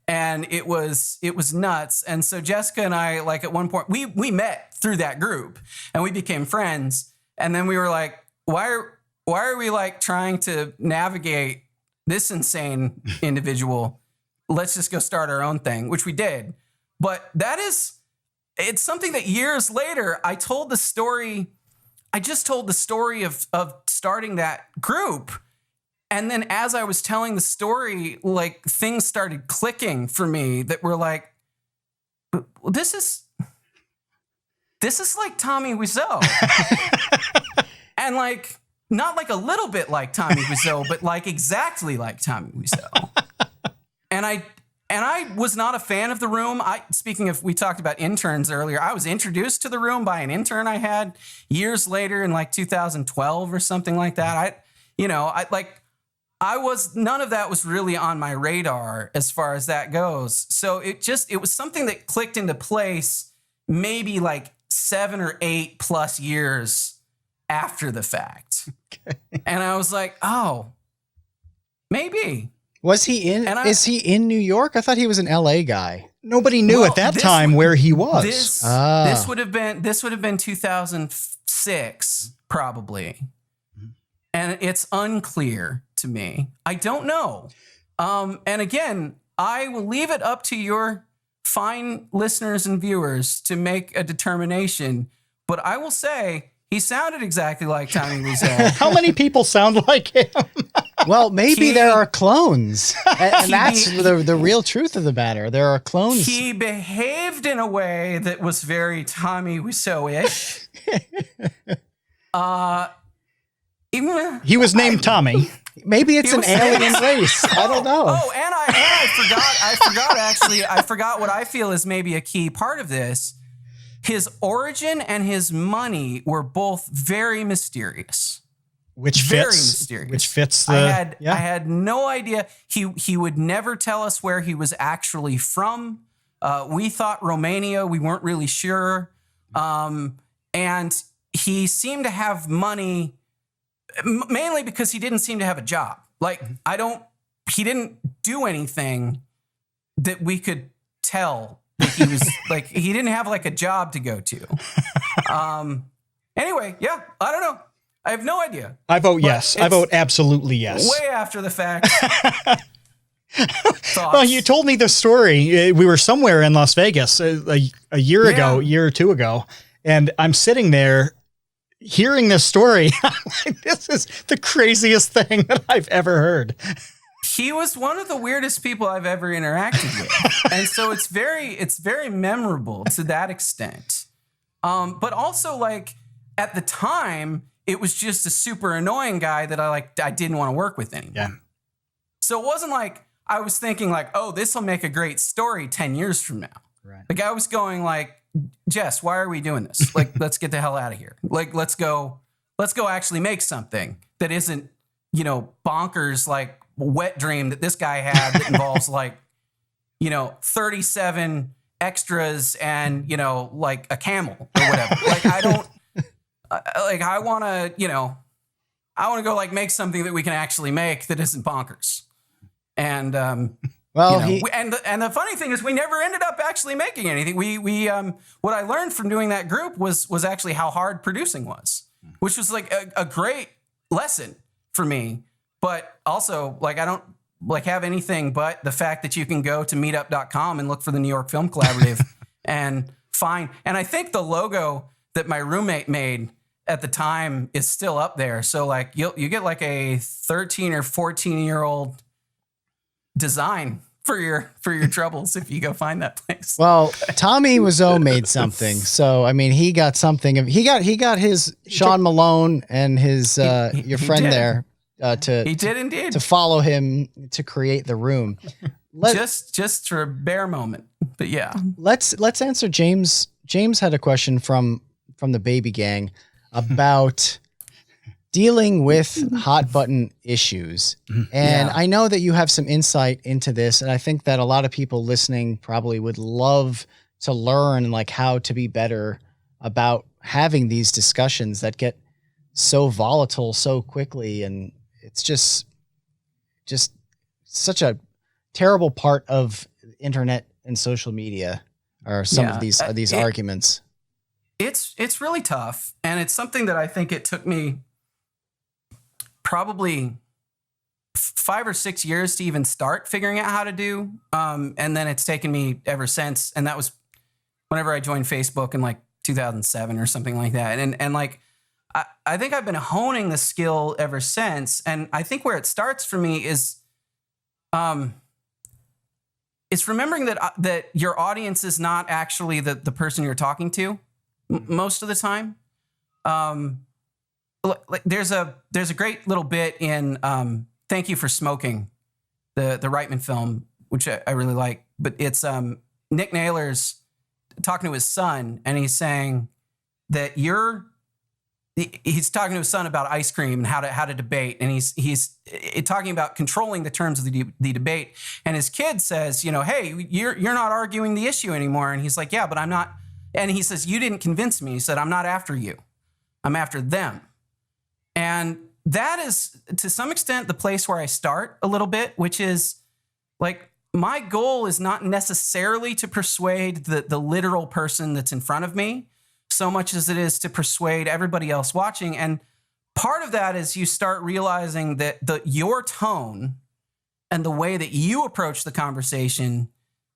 And it was nuts. And so Jessica and I, like, at one point, we met through that group and we became friends. And then we were like, why are we like trying to navigate this insane individual? Let's just go start our own thing, which we did. But it's something that years later, I just told the story of starting that group. And then as I was telling the story, like, things started clicking for me that were like, this is like Tommy Wiseau. And like, not like a little bit like Tommy Wiseau, but like exactly like Tommy Wiseau. And I was not a fan of The Room. Speaking of, we talked about interns earlier. I was introduced to The Room by an intern I had years later in like 2012 or something like that. None of that was really on my radar as far as that goes. So it was something that clicked into place maybe like 7 or 8 plus years after the fact. Okay. And I was like, oh, maybe. Is he in New York? I thought he was an LA guy. Nobody knew at that time where he was. This would have been 2006, probably. And it's unclear to me. I don't know. And again, I will leave it up to your fine listeners and viewers to make a determination. But I will say he sounded exactly like Tommy Wiseau. How many people sound like him? Well, maybe there are clones. And that's the real truth of the matter. There are clones. He behaved in a way that was very Tommy Wiseau-ish. He was named Tommy. Maybe it's an alien race. I don't know. Oh, and I forgot what I feel is maybe a key part of this. His origin and his money were both very mysterious. Which fits the... I had no idea. He would never tell us where he was actually from. We thought Romania. We weren't really sure. And he seemed to have money mainly because he didn't seem to have a job. Like, he didn't do anything that we could tell that he was like, he didn't have like a job to go to. Anyway, yeah, I don't know. I have no idea. I vote yes. I vote absolutely yes. Way after the fact. Well, you told me the story. We were somewhere in Las Vegas a year or two ago, and I'm sitting there hearing this story. This is the craziest thing that I've ever heard. He was one of the weirdest people I've ever interacted with. And so it's very memorable to that extent. But also, like, at the time, it was just a super annoying guy that I didn't want to work with anymore. Yeah. So it wasn't like I was thinking like, oh, this will make a great story 10 years from now. Right. Like I was going like, Jess, why are we doing this? Like, let's get the hell out of here. Like, let's go actually make something that isn't, bonkers, like wet dream that this guy had that involves like, 37 extras and, like a camel or whatever. Like, I want to go like make something that we can actually make that isn't bonkers. And, and the funny thing is we never ended up actually making anything. We what I learned from doing that group was actually how hard producing was, which was like a great lesson for me. But also like, I don't like have anything but the fact that you can go to meetup.com and look for the New York Film Collaborative and find, and I think the logo that my roommate made at the time is still up there. So like you get like a 13 or 14-year-old design for your troubles if you go find that place. Well, Tommy Wiseau made something. So I mean, he got something. He got his Sean Malone and his your friend there he did indeed to follow him to create the room. Just for a bare moment, but yeah. Let's answer James. James had a question from the Baby Gang about dealing with hot button issues. And I know that you have some insight into this. And I think that a lot of people listening probably would love to learn like how to be better about having these discussions that get so volatile so quickly. And it's just such a terrible part of internet and social media are some of these arguments. It's really tough. And it's something that I think it took me probably 5 or 6 years to even start figuring out how to do. And then it's taken me ever since. And that was whenever I joined Facebook in like 2007 or something like that. And like, I think I've been honing the skill ever since. And I think where it starts for me is, it's remembering that your audience is not actually the person you're talking to most of the time. Like there's a great little bit in Thank You for Smoking, the Reitman film, which I really like. But it's Nick Naylor's talking to his son, and he's saying that he's talking to his son about ice cream and how to debate, and he's talking about controlling the terms of the debate. And his kid says, hey, you're not arguing the issue anymore. And he's like, yeah, but I'm not. And he says, you didn't convince me. He said, I'm not after you. I'm after them. And that is, to some extent, the place where I start a little bit, which is like, my goal is not necessarily to persuade the literal person that's in front of me so much as it is to persuade everybody else watching. And part of that is you start realizing that your tone and the way that you approach the conversation,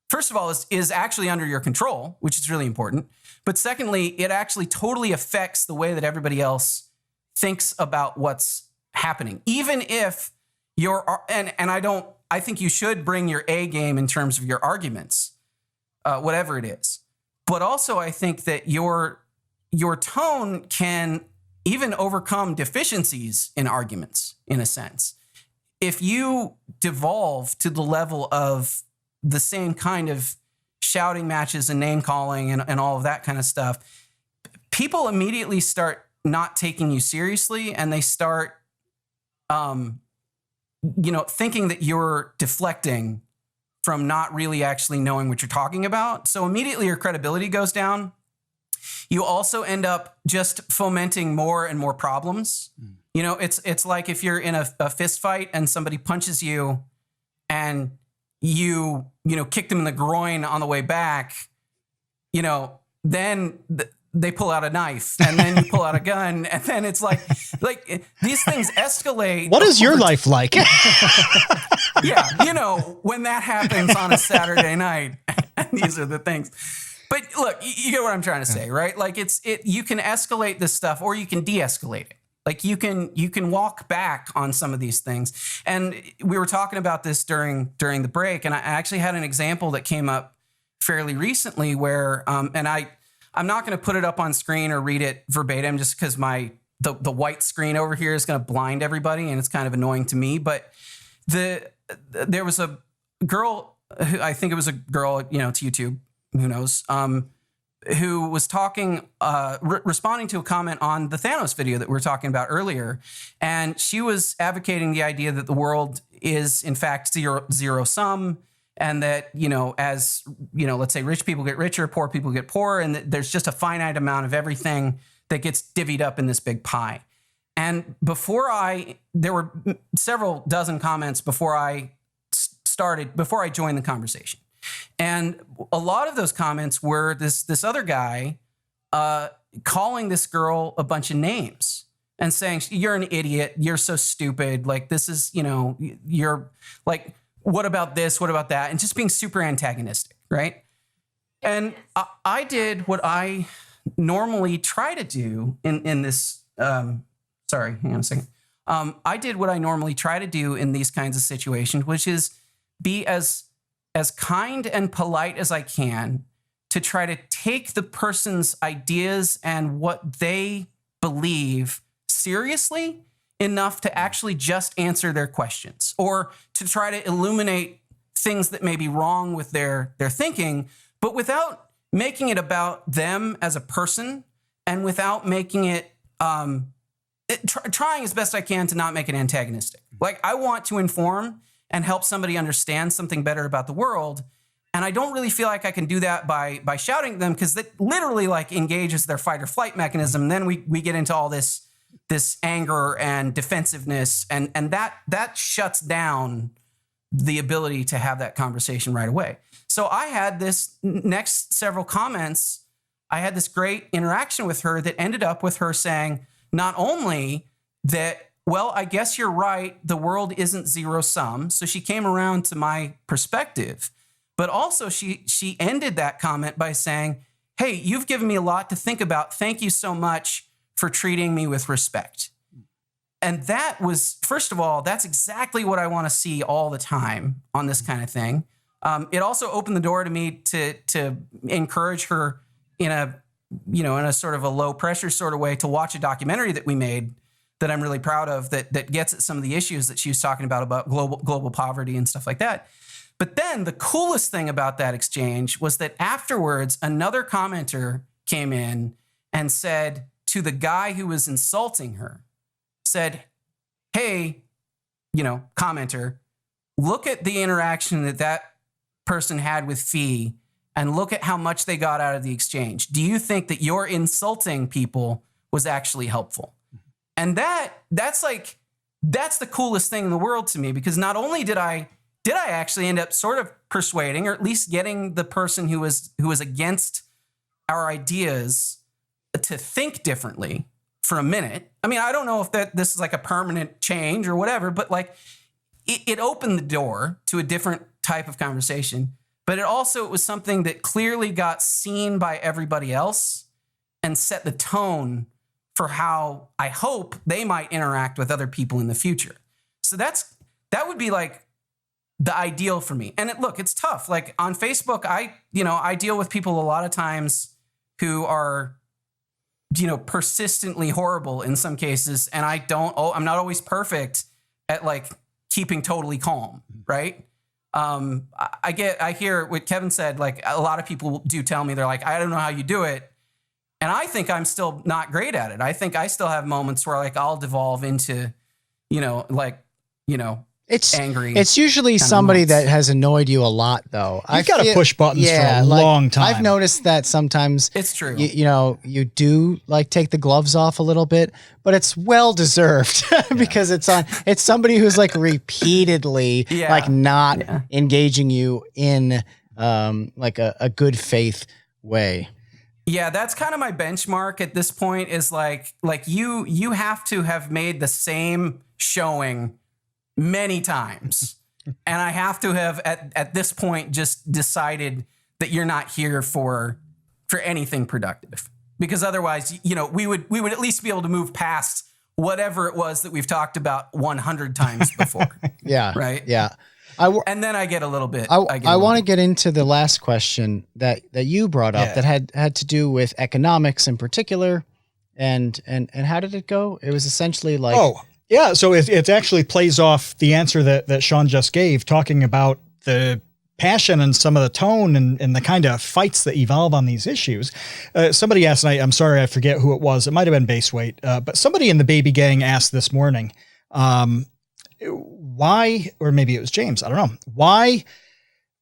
first of all, is actually under your control, which is really important. But secondly, it actually totally affects the way that everybody else thinks about what's happening. Even if I think you should bring your A game in terms of your arguments, whatever it is. But also I think that your tone can even overcome deficiencies in arguments, in a sense. If you devolve to the level of the same kind of shouting matches and name calling and all of that kind of stuff, people immediately start not taking you seriously, and they start, thinking that you're deflecting from not really actually knowing what you're talking about. So immediately your credibility goes down. You also end up just fomenting more and more problems. It's like if you're in a fist fight and somebody punches you and you kick them in the groin on the way back, then they pull out a knife, and then you pull out a gun, and then it's like these things escalate. What is your life like? Yeah, when that happens on a Saturday night, these are the things. But look, you get what I'm trying to say, right? Like you can escalate this stuff, or you can de-escalate it. Like you can walk back on some of these things. And we were talking about this during the break, and I actually had an example that came up fairly recently where, and I'm not going to put it up on screen or read it verbatim just because the white screen over here is going to blind everybody, and it's kind of annoying to me. But there was a girl, I think it was a girl, it's YouTube, who knows, who was talking, responding to a comment on the Thanos video that we were talking about earlier. And she was advocating the idea that the world is in fact zero sum, and that, as, let's say rich people get richer, poor people get poorer, and that there's just a finite amount of everything that gets divvied up in this big pie. And there were several dozen comments before I joined the conversation. And a lot of those comments were this other guy calling this girl a bunch of names and saying, you're an idiot. You're so stupid. Like, this is, you're like, what about this? What about that? And just being super antagonistic, right? And I did what I normally try to do in this. Sorry, hang on a second. I did what I normally try to do in these kinds of situations, which is be as kind and polite as I can to try to take the person's ideas and what they believe seriously enough to actually just answer their questions, or to try to illuminate things that may be wrong with their thinking, but without making it about them as a person, and without making it, trying as best I can to not make it antagonistic. Like, I want to inform and help somebody understand something better about the world. And I don't really feel like I can do that by shouting at them, because that literally like engages their fight or flight mechanism. Then we get into all this anger and defensiveness, and that shuts down the ability to have that conversation right away. So I had this next several comments. I had this great interaction with her that ended up with her saying, not only that, well, I guess you're right, the world isn't zero sum. So she came around to my perspective, but also she ended that comment by saying, hey, you've given me a lot to think about. Thank you so much for treating me with respect. And that was, first of all, that's exactly what I want to see all the time on this kind of thing. It also opened the door to me to encourage her in a sort of a low pressure sort of way to watch a documentary that we made that I'm really proud of, that gets at some of the issues that she was talking about global poverty and stuff like that. But then the coolest thing about that exchange was that afterwards, another commenter came in and said to the guy who was insulting her, said, hey, commenter, look at the interaction that person had with Fee, and look at how much they got out of the exchange. Do you think that your insulting people was actually helpful? And that's the coolest thing in the world to me, because not only did I actually end up sort of persuading, or at least getting the person who was against our ideas to think differently for a minute. I mean, I don't know if this is like a permanent change or whatever, but like it opened the door to a different type of conversation. But it was something that clearly got seen by everybody else and set the tone for how I hope they might interact with other people in the future. So that would be like the ideal for me. And it's tough. Like on Facebook, I deal with people a lot of times who are, persistently horrible in some cases. And I'm not always perfect at like keeping totally calm. Right. I hear what Kevin said, like a lot of people do tell me, they're like, I don't know how you do it. And I think I'm still not great at it. I think I still have moments where like I'll devolve into, it's angry. It's usually somebody that has annoyed you a lot, though. You've got to push buttons for a long time. I've noticed that sometimes it's true. You do like take the gloves off a little bit, but it's well deserved because it's somebody who's like repeatedly like not engaging you in like a good faith way. Yeah, that's kind of my benchmark at this point, is like you have to have made the same showing many times. And I have to have at this point just decided that you're not here for anything productive, because otherwise, we would at least be able to move past whatever it was that we've talked about 100 times before. Yeah. Right. Yeah. And then I get a little bit. I want to get into the last question that you brought up that had to do with economics in particular, and how did it go? It was essentially like, so it actually plays off the answer that Sean just gave, talking about the passion and some of the tone and the kind of fights that evolve on these issues. Somebody asked, and I'm sorry, I forget who it was. It might've been Base Weight. But somebody in the baby gang asked this morning, why, or maybe it was James, I don't know. Why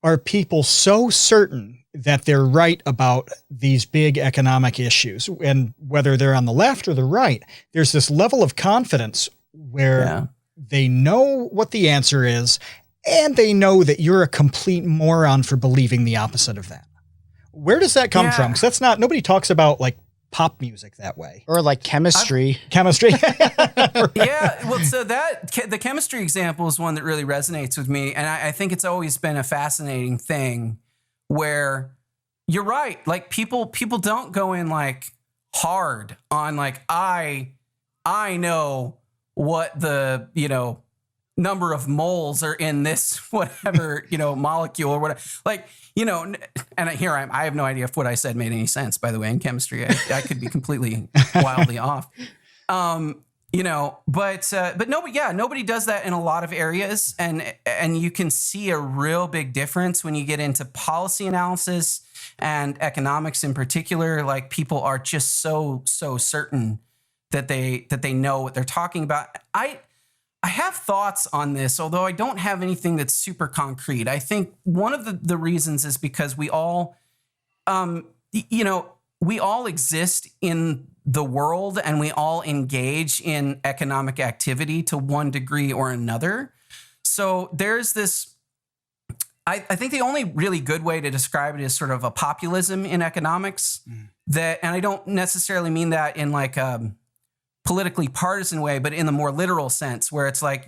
are people so certain that they're right about these big economic issues? And whether they're on the left or the right, there's this level of confidence where they know what the answer is, and they know that you're a complete moron for believing the opposite of that. Where does that come from? Because nobody talks about like pop music that way. Or like chemistry. Chemistry. Yeah. Well, so the chemistry example is one that really resonates with me. And I think it's always been a fascinating thing where you're right. Like people don't go in like hard on like, I know what the, number of moles are in this whatever molecule or whatever, like and here I have no idea if what I said made any sense, by the way. In chemistry I could be completely wildly off, but nobody does that in a lot of areas, and you can see a real big difference when you get into policy analysis and economics in particular. Like people are just so certain that they know what they're talking about. I have thoughts on this, although I don't have anything that's super concrete. I think one of the reasons is because we all, we all exist in the world and we all engage in economic activity to one degree or another. So there's this, I think the only really good way to describe it is sort of a populism in economics and I don't necessarily mean that in like politically partisan way, but in the more literal sense, where it's like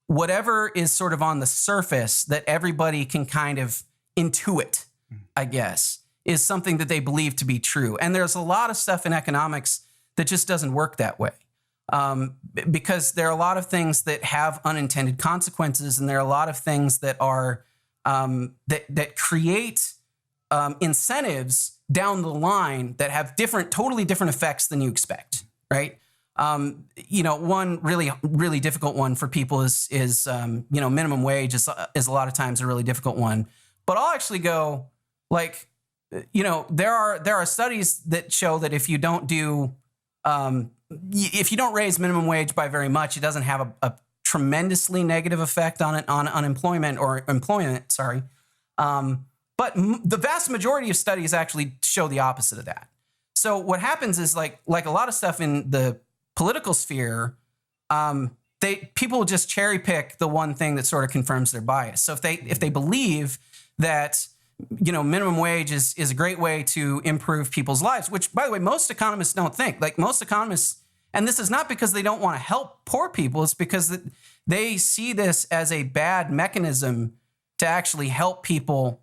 whatever is sort of on the surface that everybody can kind of intuit, I guess, is something that they believe to be true. And there's a lot of stuff in economics that just doesn't work that way, because there are a lot of things that have unintended consequences, and there are a lot of things that are that create incentives down the line that have totally different effects than you expect, right? One really difficult one for people is minimum wage is a lot of times a really difficult one. But I'll actually go like, there are studies that show that if you don't raise minimum wage by very much, it doesn't have a tremendously negative effect on unemployment or employment. Sorry. But the vast majority of studies actually show the opposite of that. So what happens is like a lot of stuff in the political sphere, people just cherry pick the one thing that sort of confirms their bias. So if they believe that minimum wage is a great way to improve people's lives, which by the way most economists don't think. Like most economists, and this is not because they don't want to help poor people, it's because they see this as a bad mechanism to actually help people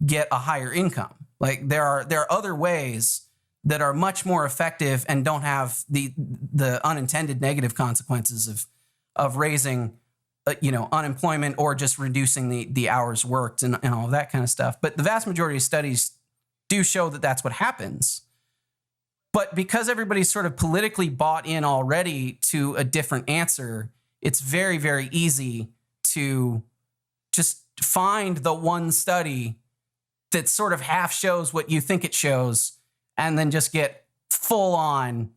get a higher income. Like there are other ways that are much more effective and don't have the unintended negative consequences of raising unemployment or just reducing the hours worked and all of that kind of stuff. But the vast majority of studies do show that that's what happens. But because everybody's sort of politically bought in already to a different answer, it's very, very easy to just find the one study that sort of half shows what you think it shows, and then just get full on,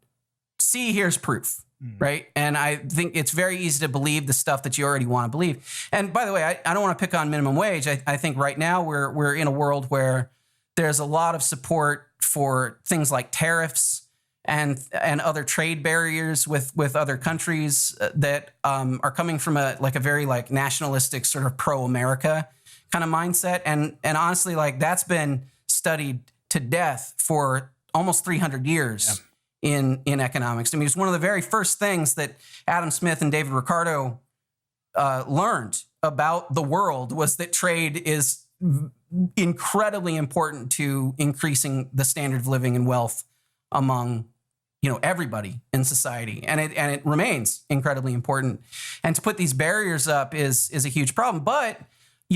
see, here's proof, right? And I think it's very easy to believe the stuff that you already want to believe. And by the way, I don't want to pick on minimum wage. I think right now we're in a world where there's a lot of support for things like tariffs and other trade barriers with other countries that are coming from a very nationalistic sort of pro-America kind of mindset. And honestly, that's been studied to death for almost 300 years in economics. I mean, it's one of the very first things that Adam Smith and David Ricardo learned about the world was that trade is incredibly important to increasing the standard of living and wealth among everybody in society, and it remains incredibly important. And to put these barriers up is a huge problem. But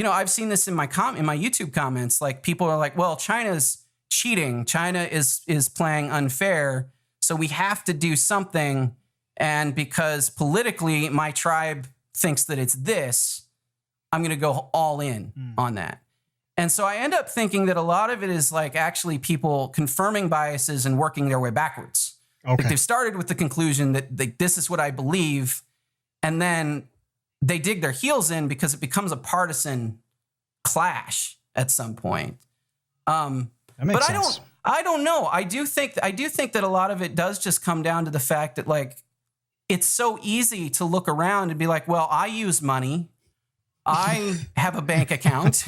I've seen this in my YouTube comments. Like people are like, well, China's cheating. China is playing unfair. So we have to do something. And because politically my tribe thinks that it's this, I'm going to go all in on that. And so I end up thinking that a lot of it is like actually people confirming biases and working their way backwards. Okay. Like they've started with the conclusion that this is what I believe, and then they dig their heels in because it becomes a partisan clash at some point. That makes sense. I don't know. I do think that a lot of it does just come down to the fact that like it's so easy to look around and be like, well, I use money. I have a bank account.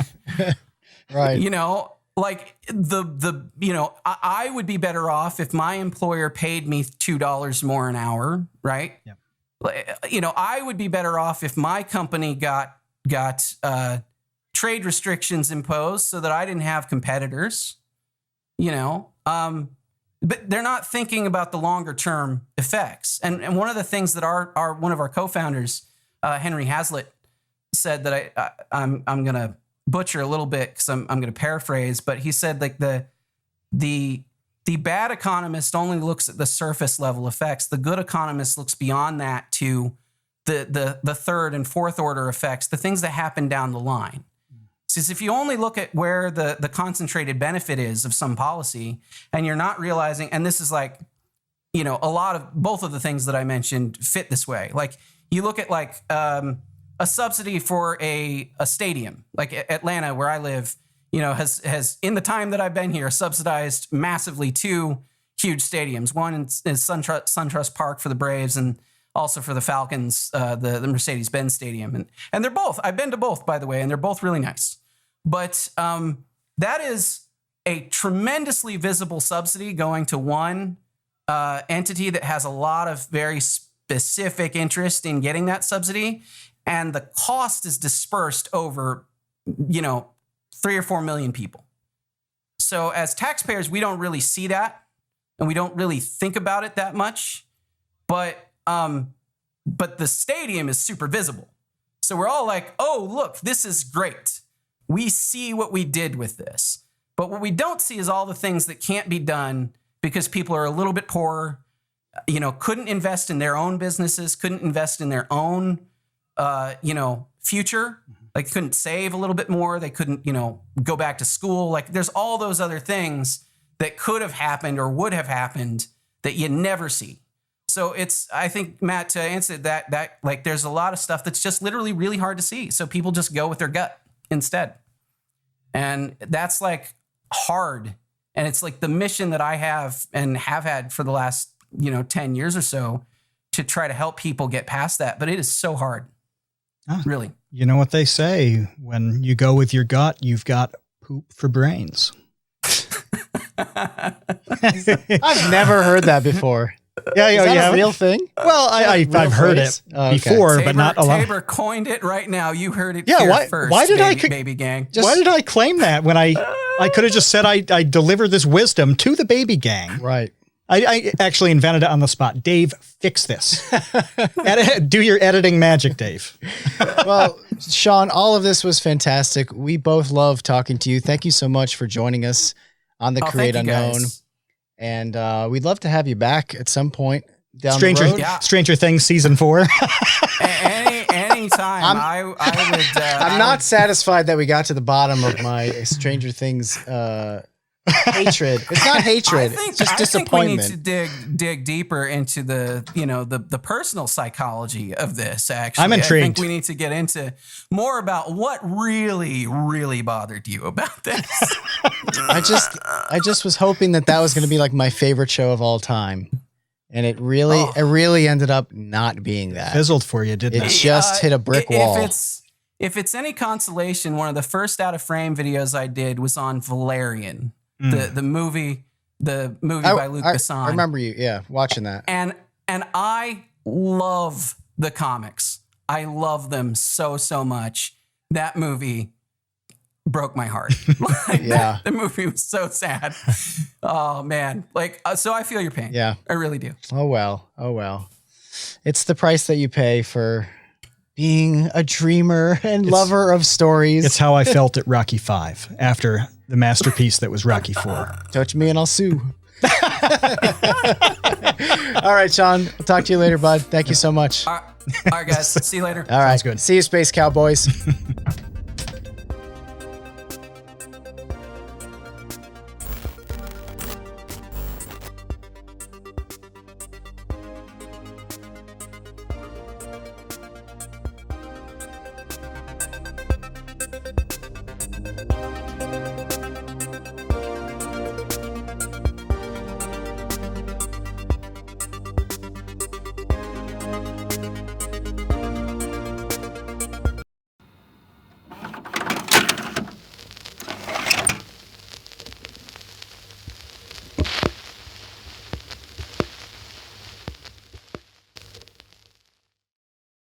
Right. You know, like I would be better off if my employer paid me $2 more an hour, right? Yep. You know, I would be better off if my company got trade restrictions imposed so that I didn't have competitors, you know. But they're not thinking about the longer term effects. And one of the things that our one of our co-founders, Henry Hazlitt, said that I'm going to butcher a little bit because I'm going to paraphrase, but he said like the bad economist only looks at the surface level effects. The good economist looks beyond that to the third and fourth order effects, the things that happen down the line. Because if you only look at where the concentrated benefit is of some policy, and you're not realizing, and this is like, you know, a lot of both of the things that I mentioned fit this way. Like you look at like a subsidy for a stadium, like Atlanta, where I live, you know, has in the time that I've been here subsidized massively 2 huge stadiums. One is SunTrust Park for the Braves, and also for the Falcons, the Mercedes-Benz Stadium. And they're both, I've been to both, by the way, and they're both really nice. But that is a tremendously visible subsidy going to one entity that has a lot of very specific interest in getting that subsidy. And the cost is dispersed over, you know, 3 or 4 million people. So as taxpayers, we don't really see that, and we don't really think about it that much. But the stadium is super visible. So we're all like, oh, look, this is great. We see what we did with this. But what we don't see is all the things that can't be done because people are a little bit poorer, you know, couldn't invest in their own businesses, couldn't invest in their own, you know, future. Like couldn't save a little bit more. They couldn't, you know, go back to school. Like there's all those other things that could have happened or would have happened that you never see. So it's, I think, Matt, to answer that like there's a lot of stuff that's just literally really hard to see. So people just go with their gut instead. And that's like hard. And it's like the mission that I have and have had for the last, you know, 10 years or so to try to help people get past that. But it is so hard. Really. You know what they say, when you go with your gut, you've got poop for brains. I've never heard that before. Yeah, Is that yeah. a real thing? Well, I've heard it before, Tabor, but not a lot. Tabor coined it right now. You heard it Yeah, here first. Why did baby gang? Why did I claim that when I could have just said I deliver this wisdom to the baby gang? Right. I actually invented it on the spot. Dave, fix this. Do your editing magic, Dave. Well, Sean, all of this was fantastic. We both love talking to you. Thank you so much for joining us on the Create Unknown. And we'd love to have you back at some point down the road. Yeah. Stranger Things season 4. Anytime. I would. I'm not satisfied that we got to the bottom of my Stranger Things hatred. It's not hatred. It's just disappointment. I think we need to dig deeper into the personal psychology of this. Actually, I'm intrigued. I think we need to get into more about what really, really bothered you about this. I just was hoping that was going to be like my favorite show of all time, and it really ended up not being that. Fizzled for you, didn't it? It just hit a brick wall. If it's any consolation, one of the first Out of Frame videos I did was on Valerian. The movie by Luc Besson. I remember you, watching that. And I love the comics. I love them so much. That movie broke my heart. The movie was so sad. Oh man, so I feel your pain. Yeah, I really do. Oh well. It's the price that you pay for being a dreamer and lover of stories. It's how I felt at Rocky V after the masterpiece that was Rocky IV. Touch me and I'll sue. All right, Sean. I'll talk to you later, bud. Thank you so much. All All right, guys. See you later. All right. Sounds good. See you, Space Cowboys.